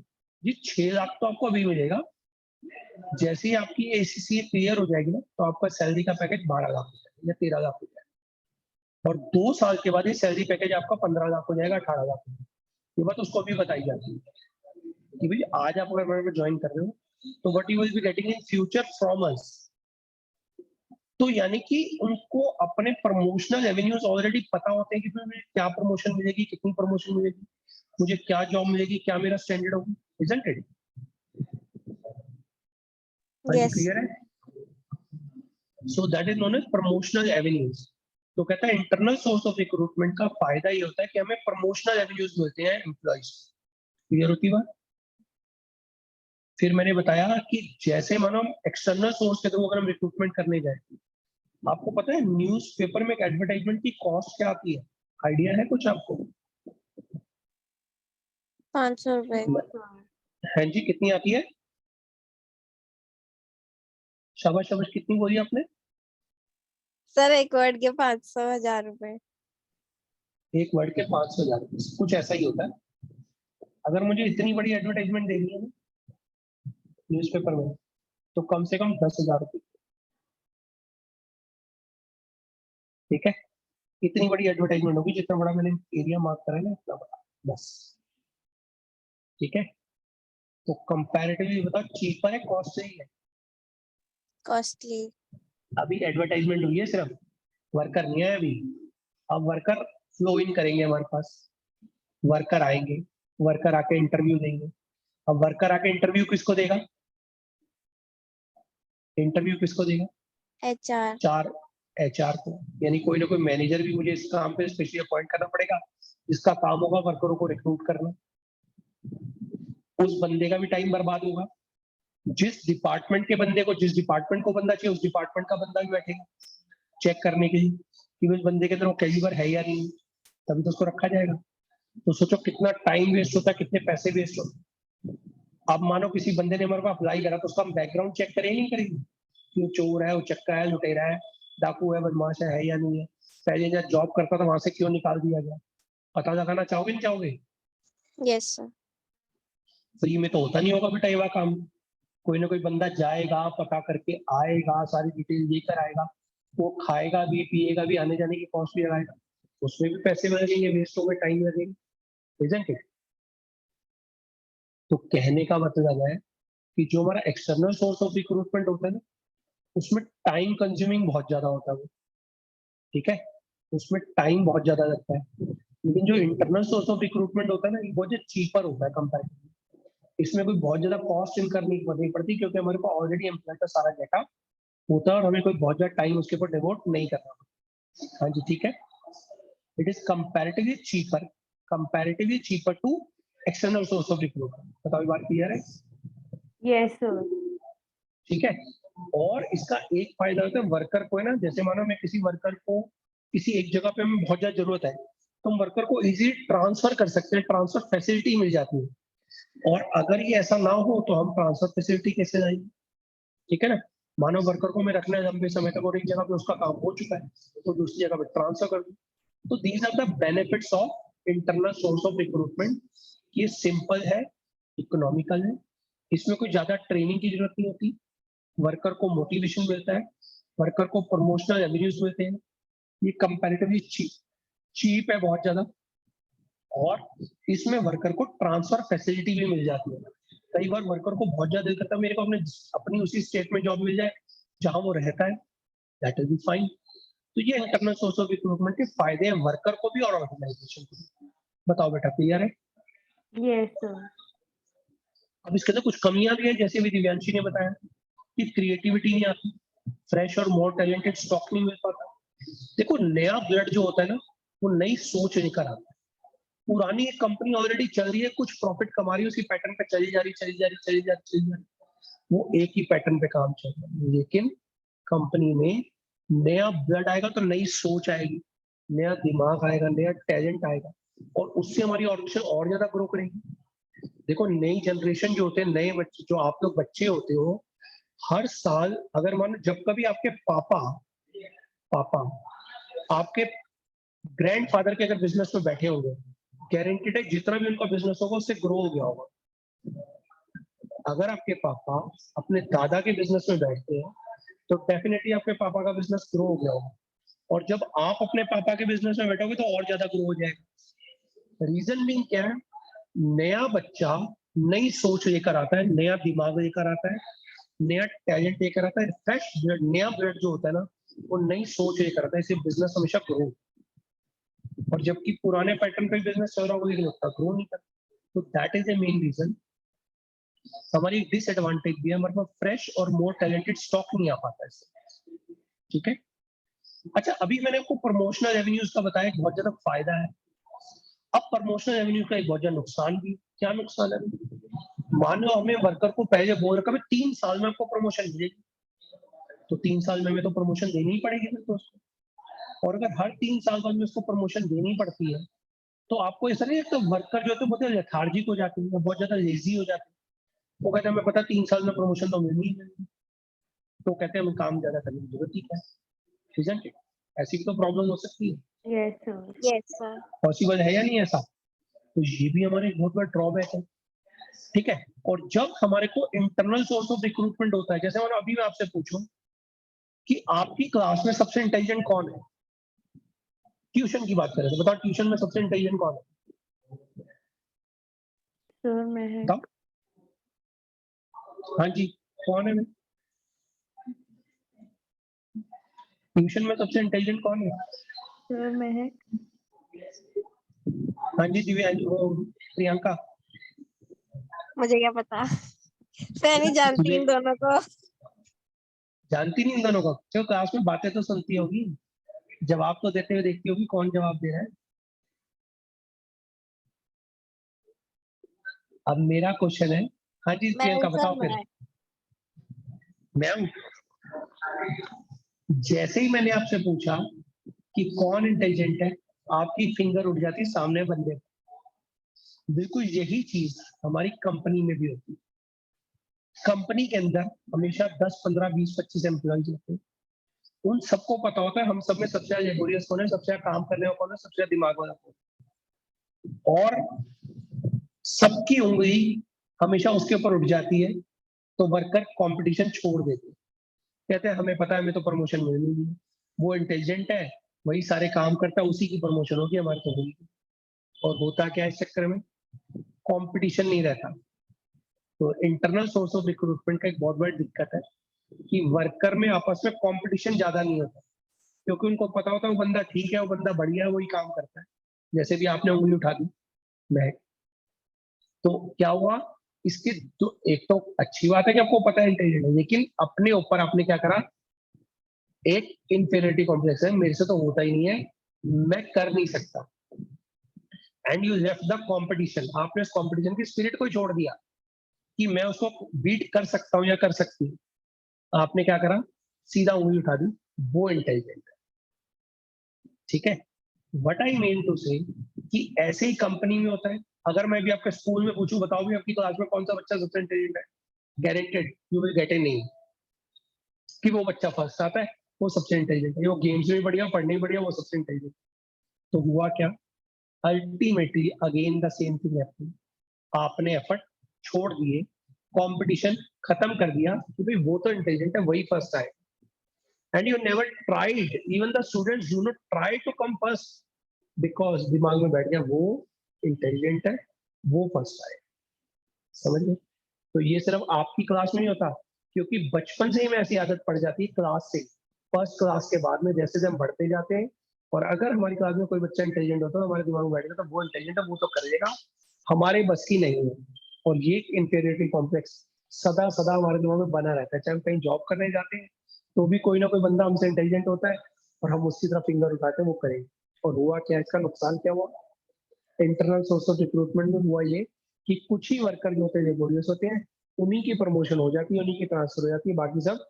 जी 6 लाख तो आपको अभी मिलेगा, जैसे ही आपकी एसीसी क्लियर हो जाएगी ना, तो आपका सैलरी का पैकेज 12 लाख हो जाएगा या 13 लाख हो जाएगा, और 2 साल के बाद ये सैलरी पैकेज आपका 15 लाख हो जाएगा, 18 लाख हो जाएगा। ये बात उसको अभी बताई जाती है कि भाई आज आप अगर मेरे में ज्वाइन कर रहे हो तो what you will be getting in future from us. तो यानी कि उनको अपने प्रमोशनल एवेन्यूज ऑलरेडी पता होते हैं कि फिर मुझे क्या प्रमोशन मिलेगी, कितनी प्रमोशन मिलेगी, मुझे क्या जॉब मिलेगी, क्या मेरा स्टैंडर्ड होगा। Isn't it? यस। क्लियर है? So that is known as promotional avenues. तो कहता है इंटरनल सोर्स ऑफ रिक्रूटमेंट का फायदा ये होता है कि हमें प्रमोशनल एवेन्यूज मिलते हैं एम्प्लॉइज। क्लियर होती बात? फिर मैंने बताया कि जैसे मानो हम एक्सटर्नल सोर्स के थ्रू अगर हम रिक्रूटमेंट करने जाए, आपको पता है न्यूज़पेपर में एक एडवर्टाइजमेंट की कॉस्ट क्या आती है? आइडिया है कुछ आपको? 500 रुपए। हाँ जी, कितनी आती है? शाबाश शाबाश, कितनी बोली आपने? सर एक वर्ड के 500 1000 रुपए। एक वर्ड के 500,000, कुछ ऐसा ही होता है। अगर मुझे इतनी बड़ी एडवर्टाइजमेंट देनी है ना न्यूज़पेपर में, तो कम से कम 10,000 रुपये। ठीक है, इतनी बड़ी एडवर्टाइजमेंट होगी, जितना बड़ा मैंने एरिया मार्क करा है ना इतना बड़ा, बस। ठीक है, तो कंपैरेटिवली बताओ चीपर है कॉस्टली है? कॉस्टली। अभी एडवर्टाइजमेंट हुई है सिर्फ, वर्कर नहीं है अभी। अब वर्कर फ्लो इन करेंगे हमारे पास, वर्कर आएंगे, वर्कर आके इंटरव्यू देंगे। अब वर्कर आके इंटरव्यू किसको देगा? इंटरव्यू किसको देगा? HR। चार एचआर को, यानी कोई ना कोई मैनेजर भी मुझे इस काम पे स्पेशली अपॉइंट करना पड़ेगा, जिसका काम होगा वर्करों को रिक्रूट करना। उस बंदे का भी टाइम बर्बाद होगा, जिस डिपार्टमेंट के बंदे को, जिस डिपार्टमेंट को बंदा चाहिए उस डिपार्टमेंट का बंदा भी बैठेगा चेक करने के लिए कि उस बंदे के अंदर वो कैलिबर है या नहीं, तभी तो उसको रखा जाएगा। तो सोचो कितना टाइम वेस्ट होता है, कितने पैसे वेस्ट होते। अब मानो किसी बंदे ने हमारे को अप्लाई करा, तो उसका हम बैकग्राउंड चेक करें नहीं करेंगे कि वो चोर है, वो चक्का है, लुटेरा है, डाकू है, बदमाश है या नहीं है, पहले जब जॉब करता था वहां से क्यों निकाल दिया गया, पता लगाना चाहोगे नहीं चाहोगे? Yes sir. फ्री में तो होता नहीं होगा बेटा ये वाला काम। कोई ना कोई बंदा जाएगा, पता करके आएगा, सारी डिटेल लेकर आएगा, वो खाएगा भी, पिएगा भी, आने जाने की कॉस्ट भी लगाएगा, उसमें भी पैसे लगेंगे, वेस्ट हो गए, टाइम लगेगा। Isn't it? तो कहने का मतलब है कि जो हमारा एक्सटर्नल सोर्स ऑफ रिक्रूटमेंट होता है ना, उसमें टाइम कंज्यूमिंग बहुत ज्यादा होता है वो, ठीक है, उसमें टाइम बहुत ज्यादा लगता है। लेकिन जो इंटरनल सोर्स ऑफ रिक्रूटमेंट होता है ना, ये बहुत जो चीपर होता है कंपैरेटिवली, इसमें कोई बहुत ज्यादा कॉस्ट इनकर नहीं पड़ती, क्योंकि हमारे पास ऑलरेडी एम्प्लॉय का सारा डेटा होता है और हमें कोई बहुत ज्यादा टाइम उसके ऊपर डिवोट नहीं करना। हाँ जी, ठीक है, it is comparatively cheaper to external source of recruitment. बताओ, बात क्लियर है? Yes sir. ठीक है, और इसका एक फायदा होता है वर्कर को, है ना, जैसे मानो मैं किसी वर्कर को किसी एक जगह पे हमें बहुत ज्यादा जरूरत है, तो हम वर्कर को इजीली ट्रांसफर कर सकते हैं, ट्रांसफर फैसिलिटी मिल जाती है। और अगर ये ऐसा ना हो तो हम ट्रांसफर फैसिलिटी कैसे जाएंगे? ठीक है ना, मानो वर्कर को मैं रखना है लंबे समय तक और एक जगह पे उसका काम हो चुका है, तो दूसरी जगह पे ट्रांसफर कर दूं। तो these are the benefits of internal source of recruitment. ये सिंपल है, इकोनॉमिकल है, इसमें कोई ज्यादा ट्रेनिंग की जरूरत नहीं होती, वर्कर को मोटिवेशन मिलता है, वर्कर को प्रमोशनल एवेन्यूज मिलते हैं, ये कंपैरेटिवली चीप है बहुत ज्यादा, और इसमें वर्कर को ट्रांसफर फैसिलिटी भी मिल जाती है। कई बार वर्कर को बहुत ज्यादा दिल करता है मेरे को अपनी उसी स्टेट में जॉब मिल जाए जहां वो रहता है, दैट विल बी फाइन। तो ये इंटरनल सोर्स ऑफ रिक्रूटमेंट के फायदे हैं वर्कर को भी और ऑर्गेनाइजेशन को भी। बताओ बेटा, क्लियर है? Yes sir. अब इसके अंदर कुछ कमियां भी है, जैसे भी दिव्यांशी ने बताया कि क्रिएटिविटी नहीं आती, फ्रेश और मोर टैलेंटेड स्टॉक नहीं मिल पाता। देखो, नया ब्लड जो होता है ना, वो नई सोच लेकर आता है। पुरानी एक कंपनी ऑलरेडी चल रही है, कुछ प्रॉफिट कमा रही है, उसी पैटर्न पे चली जा रही, वो एक ही पैटर्न पे काम चल रहा है। लेकिन कंपनी में नया ब्लड आएगा तो नई सोच आएगी, नया दिमाग आएगा, नया टैलेंट आएगा, और उससे हमारी ऑर्गेनाइजेशन और ज्यादा ग्रो करेगी। देखो, नई जनरेशन जो होते हैं, नए बच्चे, जो आप लोग बच्चे होते हो, हर साल अगर मानो जब कभी आपके पापा पापा आपके ग्रैंडफादर के अगर बिजनेस में बैठे होंगे, गारंटीड है जितना भी उनका बिजनेस होगा उससे ग्रो हो गया होगा। अगर आपके पापा अपने दादा के बिजनेस में बैठते हैं तो डेफिनेटली आपके पापा का बिजनेस ग्रो हो गया होगा, और जब आप अपने पापा के बिजनेस में बैठोगे तो और ज्यादा ग्रो हो जाएगा। रीजन बीइंग क्या है? नया बच्चा नई सोच लेकर आता है, नया दिमाग लेकर आता है, नया टैलेंट लेकर आता है, फ्रेश ब्लड, नया ब्लड जो होता है ना, वो नई सोच लेकर आता है, इससे बिजनेस हमेशा ग्रो। और जबकि पुराने पैटर्न पे बिजनेस चल रहा होगा लेकिन उतना ग्रो नहीं करता, तो that is the main reason. हमारी डिसएडवांटेज भी है, हमारे पास फ्रेश और मोर टैलेंटेड स्टॉक नहीं आ पाता इससे। ठीक है, अच्छा, अभी मैंने आपको प्रमोशनल रेवेन्यूज का बताया, बहुत ज्यादा फायदा है। अब प्रमोशनल रेवेन्यू का एक बहुत ज्यादा नुकसान भी। क्या नुकसान है? मान लो हमें वर्कर को पहले बोल रखा है 3 साल में आपको प्रमोशन मिलेगी, तो 3 साल में हमें तो प्रमोशन देनी ही पड़ेगी फिर तो उसको। और अगर हर 3 साल बाद में उसको प्रमोशन देनी पड़ती है, तो आपको ऐसा नहीं है, तो वर्कर जो होते हैं बहुत लेथार्जिक हो जाते हैं, बहुत ज्यादा लेजी हो जाते हैं। वो कहते हैं हमें पता 3 साल में प्रमोशन तो मिलनी ही मिलनी, तो कहते हैं हमें काम ज्यादा करने की जरूरत ही क्या है, isn't it? ऐसी भी तो प्रॉब्लम हो सकती है। Yes sir. Yes sir. Possible है या नहीं ऐसा? तो ये भी हमारे एक बहुत बड़ा ड्रॉबैक है। ठीक है, और जब हमारे को इंटरनल सोर्स ऑफ रिक्रूटमेंट होता है, जैसे मैंने अभी मैं आपसे पूछूं कि आपकी क्लास में सबसे इंटेलिजेंट कौन है, ट्यूशन की बात करें तो बताओ, ट्यूशन में सबसे इंटेलिजेंट कौन है? सर महक। बताओ। हाँ जी, कौन है? ट्यूशन में सबसे इंटेलिजेंट कौन है? सर महक। हाँ जी, दिव्यांश, वो प्रियंका। मुझे क्या पता, मैं नहीं जानती तुझे इन दोनों को। जानती नहीं इन दोनों को? चलो, क्लास में बातें तो सुनती होगी, जवाब तो देते हुए देखती होगी कौन जवाब दे रहा है। अब मेरा क्वेश्चन है, हाँ जी मैं प्रियंका बताओ सर फिर। मैं मैम, जैसे ही मैंने आपसे पूछा कि कौन इंटेलिजेंट है, आपकी फिंगर उठ जाती सामने बंदे पे। बिल्कुल यही चीज हमारी कंपनी में भी होती है। कंपनी के अंदर हमेशा 10, 15, 20, 25 एम्प्लॉइज होते हैं। उन सबको पता होता है हम सब में सबसे ज्यादा लेबोरियस कौन है, सबसे ज्यादा काम करने वाला कौन है, सबसे ज्यादा दिमाग वाला कौन है। और सबकी उंगली हमेशा उसके ऊपर उठ जाती है, तो वर्कर कंपटीशन छोड़ देते हैं, कहते हैं हमें पता है हमें तो प्रमोशन मिलनी नहीं है, वो इंटेलिजेंट है, वही सारे काम करता है, उसी की प्रमोशन होगी, हमारी तो हुई। और होता क्या है इस चक्कर में? कंपटीशन नहीं रहता। तो इंटरनल सोर्स ऑफ रिक्रूटमेंट का एक बहुत बड़ी दिक्कत है कि वर्कर में आपस में कंपटीशन ज्यादा नहीं होता, क्योंकि उनको पता होता है वो बंदा ठीक है, वो बंदा बढ़िया है, वही काम करता है। जैसे भी आपने उंगली उठा दी मैं, तो क्या हुआ इसके, तो एक तो अच्छी बात है कि आपको पता है इंटेलिजेंट है, लेकिन अपने ऊपर आपने क्या करा, एक इंफीरियरिटी कॉम्प्लेक्स है, मेरे से तो होता ही नहीं है, मैं कर नहीं सकता, and you left the competition, आपने उस कंपटीशन की स्पिरिट को ही छोड़ दिया कि मैं उसको बीट कर सकता हूँ या कर सकती हूँ। आपने क्या करा, सीधा उंगली उठा दी, वो इंटेलिजेंट है। ठीक है, व्हाट आई मीन टू से कि ऐसे ही कंपनी में होता है। अगर मैं भी आपके स्कूल में पूछूं, बताओ भी आपकी क्लास में कौन सा बच्चा सबसे इंटेलिजेंट है, guaranteed you will get a name कि वो बच्चा फर्स्ट आता है, वो सबसे इंटेलिजेंट है, वो गेम्स में भी बढ़िया, पढ़ने में बढ़िया, वो सबसे इंटेलिजेंट। तो हुआ क्या, ultimately again the same thing happened, आपने एफर्ट छोड़ दिए, कंपटीशन खत्म कर दिया कि भाई वो तो इंटेलिजेंट है, वही फर्स्ट आए, and you never tried, even the students do not try to come first, because दिमाग में बैठ गया वो इंटेलिजेंट है, वो फर्स्ट आए। समझ गए? तो ये सिर्फ आपकी क्लास में नहीं होता, क्योंकि बचपन से ही में ऐसी आदत पड़ जाती है, क्लास से, फर्स्ट क्लास के बाद में जैसे हम बढ़ते जाते हैं, और अगर हमारी क्लास में कोई बच्चा इंटेलिजेंट होता है तो हमारे दिमाग में बैठेगा तो वो इंटेलिजेंट है, वो तो करेगा, हमारे बस की नहीं है। और ये इंफीरियरिटी कॉम्प्लेक्स सदा सदा हमारे दिमाग में बना रहता है, चाहे हम कहीं जॉब करने जाते हैं तो भी कोई ना कोई बंदा हमसे इंटेलिजेंट होता है और हम उसकी तरफ फिंगर उठाते हैं, वो करेंगे। और हुआ क्या, इसका नुकसान क्या हुआ, इंटरनल सोर्स ऑफ रिक्रूटमेंट में हुआ ये कि कुछ ही वर्कर जो होते हैं, लेबोरियस होते हैं, उन्हीं की प्रमोशन हो जाती है, उन्हीं की ट्रांसफर हो जाती है, बाकी सब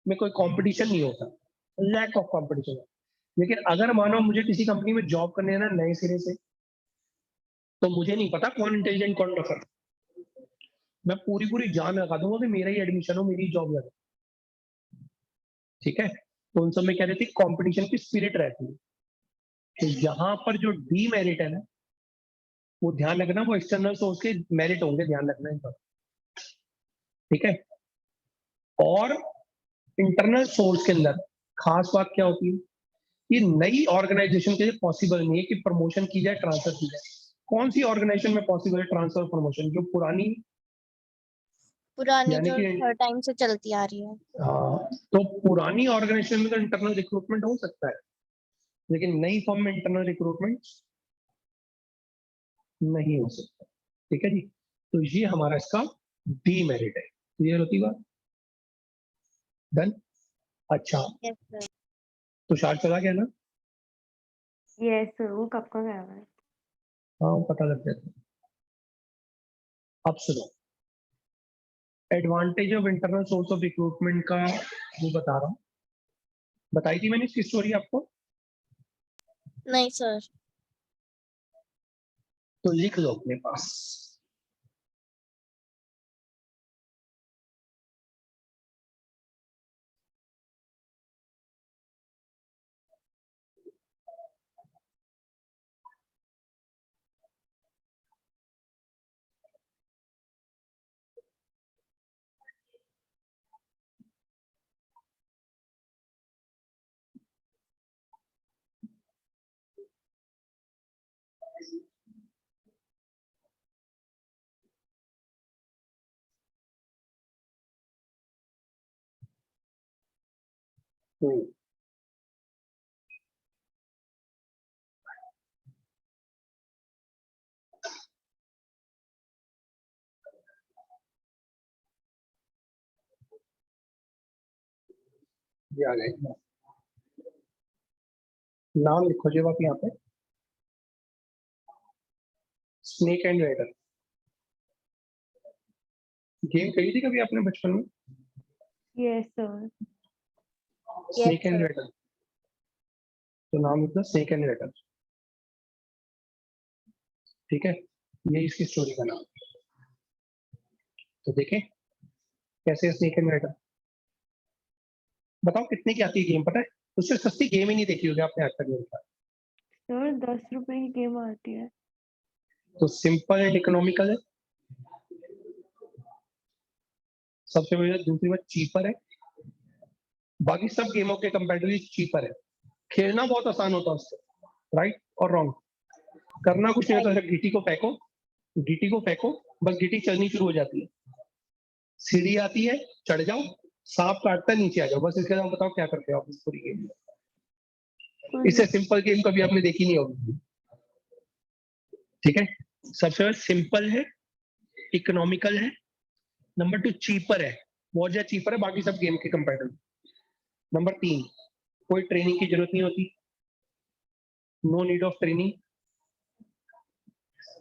में कोई कंपटीशन नहीं होता, लैक ऑफ कंपटीशन है। लेकिन अगर मानो मुझे किसी कंपनी में जॉब करने है ना नए सिरे से, तो मुझे नहीं पता कौन इंटेलिजेंट कौन रखा, मैं पूरी पूरी जान लगा दूंगा कि मेरा ही एडमिशन हो, मेरी जॉब लगे। ठीक है, तो उन सब में क्या रहती है, कंपटीशन की स्पिरिट रहती है। तो यहाँ पर जो डीमेरिट है ना, वो ध्यान रखना, वो एक्सटर्नल सोर्स के मेरिट होंगे, ध्यान रखना इन पर। ठीक है, और इंटरनल सोर्स के अंदर खास बात क्या होती है, ये नई ऑर्गेनाइजेशन के लिए पॉसिबल नहीं है कि प्रमोशन की जाए, ट्रांसफर की जाए। कौन सी ऑर्गेनाइजेशन में पॉसिबल है ट्रांसफर प्रमोशन, जो पुरानी, पुरानी यानी जो कि हर टाइम से चलती आ रही है। तो पुरानी ऑर्गेनाइजेशन में तो इंटरनल रिक्रूटमेंट हो सकता है, लेकिन नई फॉर्म में इंटरनल रिक्रूटमेंट नहीं हो सकता। ठीक है जी, तो ये हमारा इसका डीमेरिट है। क्लियर होती बात? डन। अच्छा, यस सर। तुषार चला गया ना? यस सर, वो कब का गया हुआ है? हाँ, पता लग जाता। अब सुनो, advantage of internal source of recruitment का वो बता रहा हूँ। बताई थी मैंने इसकी स्टोरी आपको? नहीं सर। तो लिख लो अपने पास। हम्म, ये आ गए। नाम लिखो जी आप यहाँ पे, स्नेक एंड लैडर। गेम खेली थी कभी आपने बचपन में? Yes sir. Snake and sir. Ladder, तो नाम लिखना स्नेक एंड लैडर। ठीक है, ये इसकी स्टोरी का नाम। तो देखें कैसे स्नेक एंड लैडर। बताओ कितने की आती है गेम, पता है? उससे सस्ती गेम ही नहीं देखी होगी आपने आज तक मेरे साथ। सर 10 रुपए की गेम आती है। तो सिंपल एंड इकोनॉमिकल है, सबसे बड़ी दूसरी बात चीपर है, बाकी सब गेमों के कंपैरेटिवली चीपर है। खेलना बहुत आसान होता है उससे, राइट और रॉन्ग। करना कुछ नहीं होता, सिर्फ गिटी को फेंको, गिटी को फेंको, बस गिटी चलनी शुरू हो जाती है। सीढ़ी आती है, चढ़ जाओ, सांप काटता है, नीचे आ जाओ, बस इसके अलावा बताओ क्या करते हो आप इस पूरी गेम में। इससे सिंपल गेम कभी आपने देखी नहीं होगी। ठीक है, सबसे सिंपल है, इकोनॉमिकल है, नंबर 2 चीपर है, बहुत ज्यादा चीपर है बाकी सब गेम के कंपेरिजन। नंबर 3 कोई ट्रेनिंग की जरूरत नहीं होती, नो नीड ऑफ ट्रेनिंग,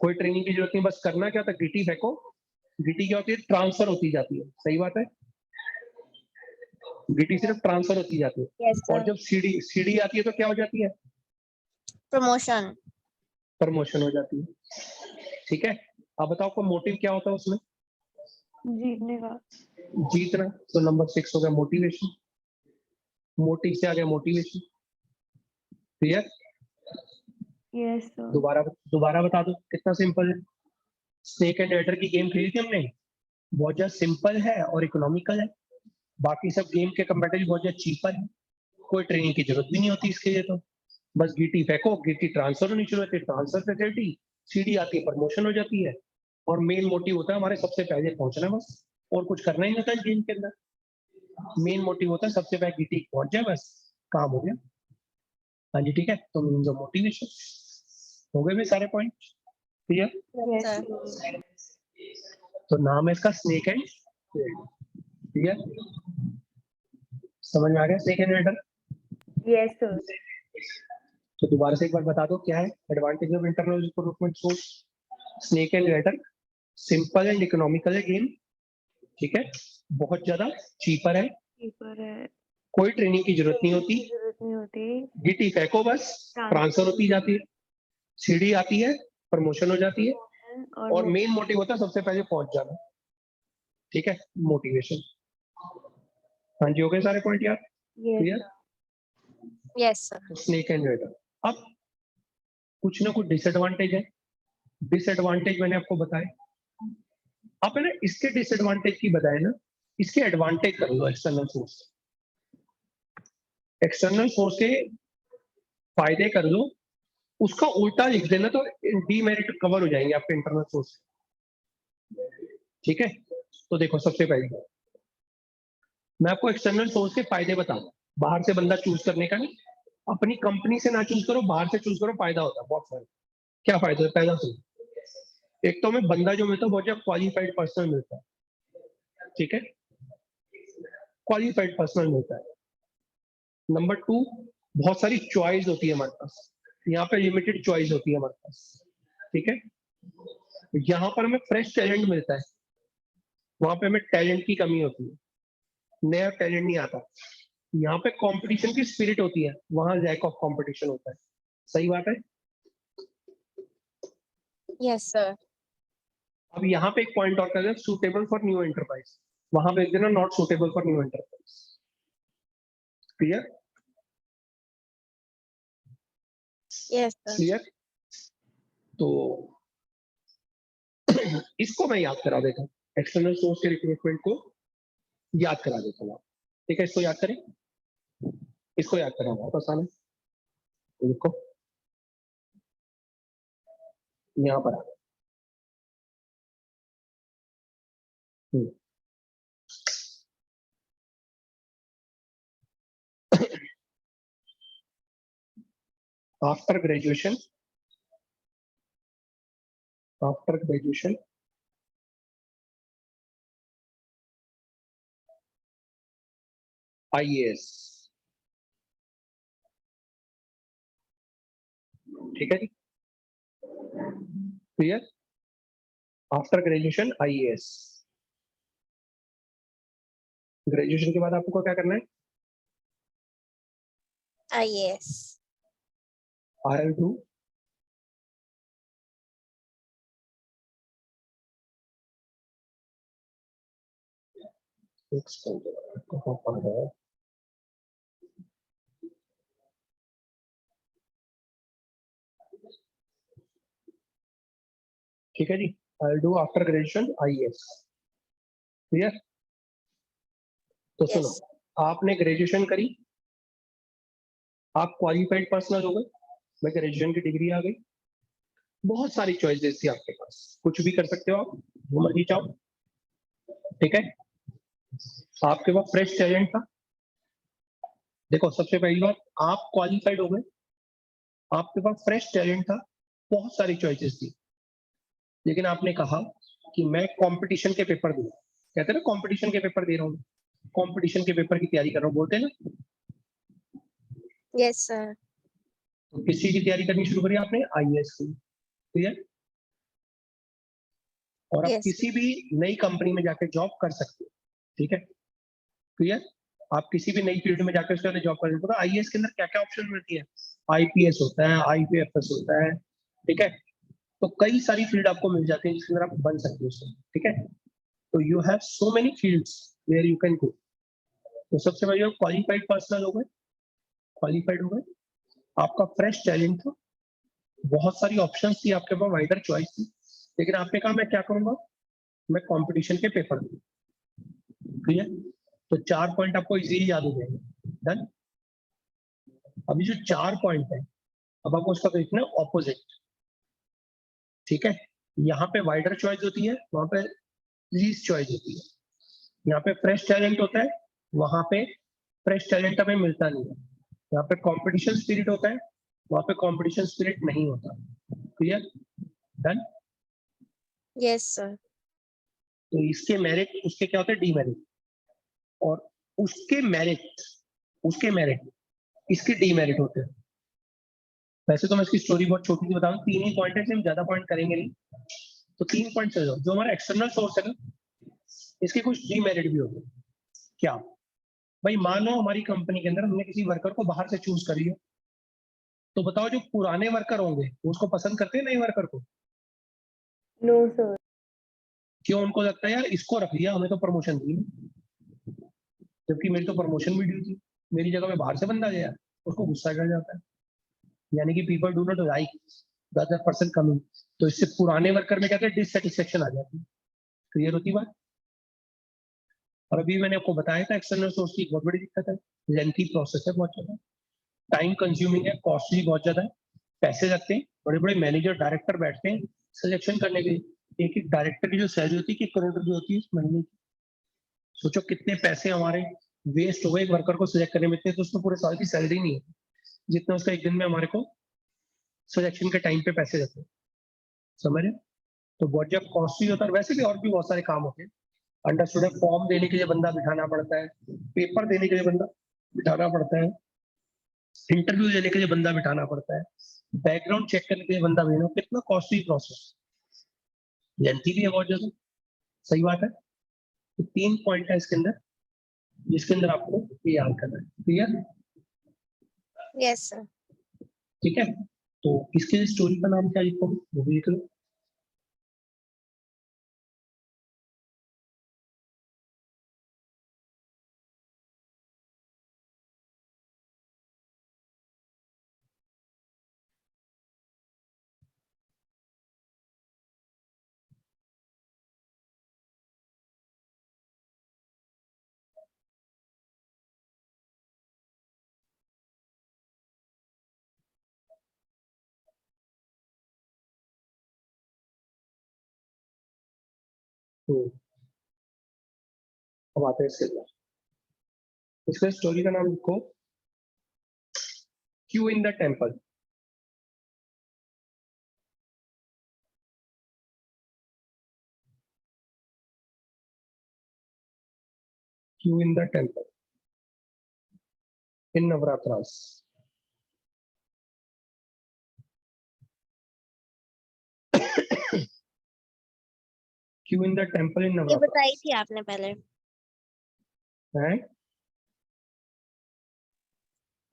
कोई ट्रेनिंग की जरूरत नहीं, बस करना क्या था, गिटी फेंको, गिटी क्या होती है, ट्रांसफर होती जाती है, सही बात है, गिटी सिर्फ ट्रांसफर होती जाती है। यस और सर। जब सीढ़ी सीढ़ी आती है तो क्या हो जाती है, प्रमोशन। प्रमोशन हो जाती है। ठीक है, अब बताओ को मोटिव क्या होता है उसमें, जीतने का। जीतना, तो नंबर 6 हो गया मोटिवेशन, मोटिव से आ गया मोटिवेशन। Clear, yes sir. दोबारा दोबारा बता दो कितना सिंपल है। स्नेक एंड एडर की गेम खेली थी हमने, बहुत ज्यादा सिंपल है और इकोनॉमिकल है, बाकी सब गेम के कंपेरेटिव बहुत ज्यादा चीपर है, कोई ट्रेनिंग की जरूरत भी नहीं होती इसके लिए, तो बस गिटी फेंको, गिटी ट्रांसफर होनी शुरू होती है, ट्रांसफर फैसिलिटी, सीढ़ी आती है, प्रमोशन हो जाती है, और मेन मोटिव होता है हमारे सबसे पहले पहुंचना, बस और कुछ करना ही नहीं होता गेम के अंदर। मेन मोटिव होता है सबसे पहले गिटी पहुंच जाए, बस काम हो गया। हाँ जी ठीक है, तो मीन्स ऑफ मोटिवेशन हो गए भी सारे point clear. Yes sir. Sir. तो नाम है इसका स्नेक एंड क्लियर, समझ में आ गया snake and adder. Yes sir. तो दोबारा से एक बार बता दो क्या है advantage of internal recruitment source. Snake and adder simple and economical है गेम, ठीक है, बहुत ज्यादा चीपर है, कीपर है। कोई ट्रेनिंग की जरूरत नहीं होती, की जरूरत नहीं होती। गिटी फेंको बस, ट्रांसफर होती जाती है, सीढ़ी आती है, प्रमोशन हो जाती है, और मेन मोटिव होता है सबसे पहले पहुंच जाना। ठीक है, मोटिवेशन। हाँ जी हो गए सारे पॉइंट यार yes clear. Sir. Yes sir. Snake and adder, अब कुछ ना कुछ डिसएडवांटेज है, डिसएडवांटेज मैंने आपको बताए, आप है ना इसके डिसएडवांटेज की बताए ना, इसके एडवांटेज कर लो एक्सटर्नल सोर्स, एक्सटर्नल सोर्स के फायदे कर लो, उसका उल्टा लिख देना तो डीमेरिट कवर हो जाएंगे आपके इंटरनल सोर्स। ठीक है, तो देखो सबसे पहले मैं आपको एक्सटर्नल सोर्स के फायदे बताऊं, बाहर से बंदा चूज करने का नहीं, अपनी कंपनी से ना चूज करो, बाहर से चूज करो, फायदा होता है बहुत सारा। क्या फायदा है, पहला सुन, एक तो हमें बंदा जो मिलता है बहुत ज्यादा क्वालिफाइड पर्सन मिलता है, ठीक है, क्वालिफाइड पर्सन मिलता है। नंबर 2 बहुत सारी चॉइस होती है हमारे पास, यहाँ पे लिमिटेड चॉइस होती है हमारे पास, ठीक है, यहाँ पर हमें फ्रेश टैलेंट मिलता है, वहां पे हमें टैलेंट की कमी होती है, नया टैलेंट नहीं आता। यहाँ पे कंपटीशन की स्पिरिट होती है, वहां लैक ऑफ कंपटीशन होता है, सही बात है। Yes sir. अब यहाँ पे एक पॉइंट और कर दें, सुटेबल फॉर न्यू एंटरप्राइज, वहां पे लिख देना not suitable for new enterprise. Clear, yes sir. Clear, तो इसको मैं याद करा देता हूँ, एक्सटर्नल सोर्स के रिक्रूटमेंट को याद करा देता हूँ, ठीक है, इसको याद करें, इसको याद करना बहुत आसान है, देखो यहाँ पर आ after graduation, after graduation IAS, ठीक है जी, clear, after graduation IAS, graduation के बाद आपको क्या करना है, IAS। IL2 कहाँ पर है, ठीक है जी, IL2 after graduation IAS, clear. तो सुनो, यस। आपने ग्रेजुएशन करी, आप क्वालिफाइड पर्सनल हो गए, मैं ग्रेजुएशन की डिग्री आ गई, बहुत सारी चॉइसेस थी आपके पास, कुछ भी कर सकते हो आप, जो मर्जी चाहो, ठीक है, आपके पास फ्रेश टैलेंट था। देखो सबसे पहली बात, आप क्वालिफाइड हो गए, आपके पास फ्रेश टैलेंट था, बहुत सारी चॉइसेस थी, लेकिन आपने कहा कि मैं कंपटीशन के पेपर दूंगा। कहते हैं ना कंपटीशन के पेपर दे रहा हूँ, कंपटीशन के पेपर की तैयारी कर रहा हूँ, बोलते हैं ना। Yes sir. तो किस चीज की तैयारी करनी शुरू करी आपने? आईएएस की। क्लियर? और आप यस किसी भी नई कंपनी में जाकर जॉब कर सकते हो, ठीक है? क्लियर? आप किसी भी नई फील्ड में जाकर उसके अंदर जॉब कर सकते हो। आईएएस के अंदर क्या क्या ऑप्शन मिलती है? आईपीएस होता है, आईपीएफएस होता है, ठीक है? तो कई सारी फील्ड आपको मिल जाती है जिसके अंदर आप बन सकते हो उसमें, ठीक है? तो you have so many fields where you can go. तो सबसे पहले क्वालिफाइड पर्सनल हो गए, क्वालिफाइड हो गए, आपका फ्रेश टैलेंट था, बहुत सारी ऑप्शंस थी आपके पास, वाइडर चॉइस थी, लेकिन आपने कहा मैं क्या करूंगा? मैं कंपटीशन के पेपर दूंगा। क्लियर? तो 4 पॉइंट आपको इजीली याद हो जाएंगे। डन? अभी जो 4 पॉइंट है, अब आपको उसका देखना है ऑपोजिट, ठीक है? यहाँ पे वाइडर चॉइस होती है, वहां पे लीस्ट चॉइस होती है। यहाँ पे फ्रेश टैलेंट होता है, वहां पे फ्रेश टैलेंट हमें मिलता नहीं है। यहाँ पे कंपटीशन स्पिरिट होता है, वहां पे कंपटीशन स्पिरिट नहीं होता। क्लियर? डन? Yes sir. तो इसके मेरिट, उसके क्या होते हैं? डीमेरिट। और उसके मेरिट इसके डीमेरिट होते हैं। वैसे तो मैं इसकी स्टोरी बहुत छोटी सी बताऊं, 3 ही पॉइंट है, इसलिए हम ज्यादा पॉइंट करेंगे नहीं। तो 3 पॉइंट चल जाओ। जो हमारा एक्सटर्नल सोर्स है ना, इसके कुछ डीमेरिट भी होते हैं। क्या? भाई मानो हमारी कंपनी के अंदर हमने किसी वर्कर को बाहर से चूज कर लिया, तो बताओ जो पुराने वर्कर होंगे वो उसको पसंद करते हैं नए वर्कर को? No sir. क्यों? उनको लगता है यार इसको रख लिया, हमें तो प्रमोशन दी, जबकि मेरी तो प्रमोशन भी ड्यू थी, मेरी जगह में बाहर से बंदा गया, उसको गुस्सा कर जाता है। यानी कि people do not like the other person coming. तो इससे पुराने वर्कर में क्या कहते हैं? डिससेटिस्फेक्शन आ जाती है। क्लियर होती बात? और अभी मैंने आपको बताया था एक्सटर्नल सोर्स की बहुत बड़ी दिक्कत है, लेंथी प्रोसेस है, बहुत ज्यादा टाइम कंज्यूमिंग है, कॉस्टली बहुत ज्यादा है, पैसे लगते हैं, बड़े बड़े मैनेजर डायरेक्टर बैठते हैं सिलेक्शन करने के लिए। एक एक डायरेक्टर की जो सैलरी होती है 1 करोड़ रुपए होती है इस महीने की। सोचो कितने पैसे हमारे वेस्ट हो गए एक वर्कर को सिलेक्ट करने में। इतने तो उसको पूरे साल की सैलरी नहीं है जितना उसका एक दिन में हमारे को सिलेक्शन के टाइम पे पैसे देते हैं। समझ रहे? तो बहुत ज्यादा कॉस्टली होता है। वैसे भी और भी बहुत सारे काम होते हैं, अंडरस्टूड है। फॉर्म देने के लिए बंदा बिठाना पड़ता है, पेपर देने के लिए बंदा बिठाना पड़ता है, इंटरव्यू लेने के लिए बंदा बिठाना पड़ता है, बैकग्राउंड चेक करने के लिए बंदा भेजना, कितना कॉस्टली प्रोसेस, लेंथी भी है बहुत ज्यादा। सही बात है। तो 3 पॉइंट है इसके अंदर, जिसके अंदर आपको ये याद करना है। क्लियर? Yes sir. ठीक है? तो इसके स्टोरी का नाम क्या लिखोगे वो भी लिख लो। तो अब आते हैं इसके अंदर। इसका स्टोरी का नाम लिखो Q in the temple. Q in the temple in Navratras. Q in the temple in ये बताई नवरात्रास थी आपने पहले। है।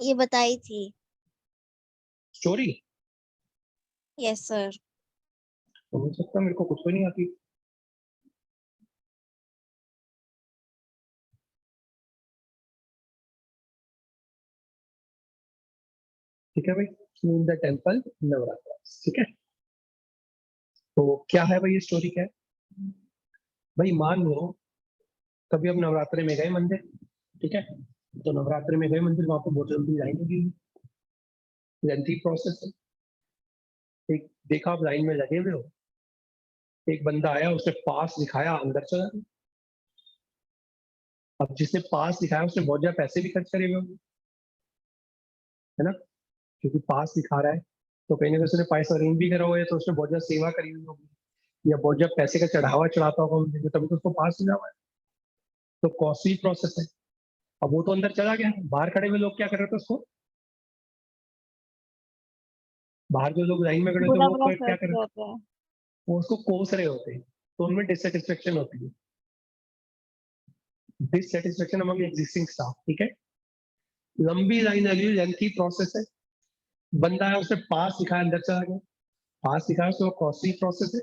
ये बताई थी। Story yes sir. हो सकता है, मेरे को कुछ भी नहीं आती। ठीक है भाई, Q in the temple Navratras. ठीक है? तो क्या है भाई, ये स्टोरी क्या है? भाई मान लो कभी हम नवरात्रे में गए मंदिर, ठीक है? तो नवरात्रे में गए मंदिर, वहां पर बहुत जल्दी लाइन लगी, लेंथी प्रोसेस है। एक देखा आप लाइन में लगे हुए हो, एक बंदा आया, उसने पास दिखाया, अंदर चला गया। अब जिसने पास लिखा है उसने बहुत ज्यादा पैसे भी खर्च करे हुए होंगे, है ना, क्योंकि पास लिखा रहा है तो कहीं ना कहीं उसने पैसा अरेंज भी करा हुआ है, तो उसने बहुत ज्यादा सेवा करी हुई होगी या बहुत ज्यादा पैसे का चढ़ावा चढ़ाता होगा उनके, तभी तो उसको पास मिला हुआ है। तो कॉस्टली प्रोसेस है। अब वो तो अंदर चला गया, बाहर खड़े हुए लोग क्या कर रहे थे उसको, बाहर जो लोग लाइन में खड़े थे बुरा वो बुरा क्या सोच कर रहे रहे थे, होते हैं। वो उसको कोस रहे होते हैं, तो उनमें डिससेटिस्फेक्शन होती है, डिससेटिस्फेक्शन अमंग एग्जिस्टिंग स्टाफ। ठीक है, लंबी लाइन लगी, लेंथी प्रोसेस है। बंदा है उसने पास लिखा है, अंदर चला गया, पास लिखा है उसको, कॉस्टली प्रोसेस है।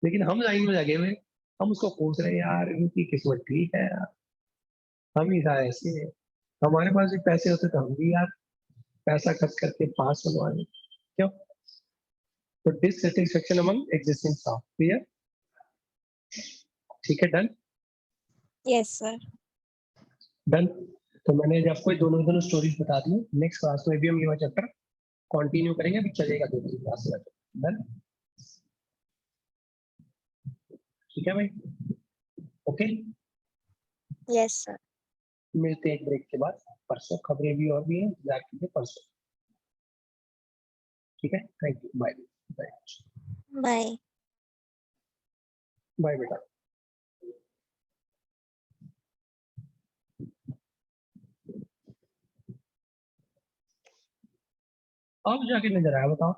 लेकिन हम लाइन में लगे हुए, हम उसको कोस रहे हैं, यार इनकी किस्मत ठीक है यार, हम ही था ऐसे, हमारे पास भी पैसे होते तो हम भी यार पैसा खर्च करके पास बनवा लें, क्यों। तो dissatisfaction among existing staff, clear, ठीक है, डन यस सर। डन। तो मैंने जब आपको दोनों दोनों स्टोरीज बता दी, नेक्स्ट क्लास में भी हम ये चैप्टर कंटिन्यू करेंगे, अभी चलेगा 2-3 क्लास में। डन, ठीक है भाई, ओके, यस सर। मिलते हैं एक ब्रेक के बाद, परसों खबरें भी और भी हैं, इंतजार कीजिए परसों, ठीक है, thank you, bye bye bye. Bye बेटा। अब जाके नजर आया, बताओ।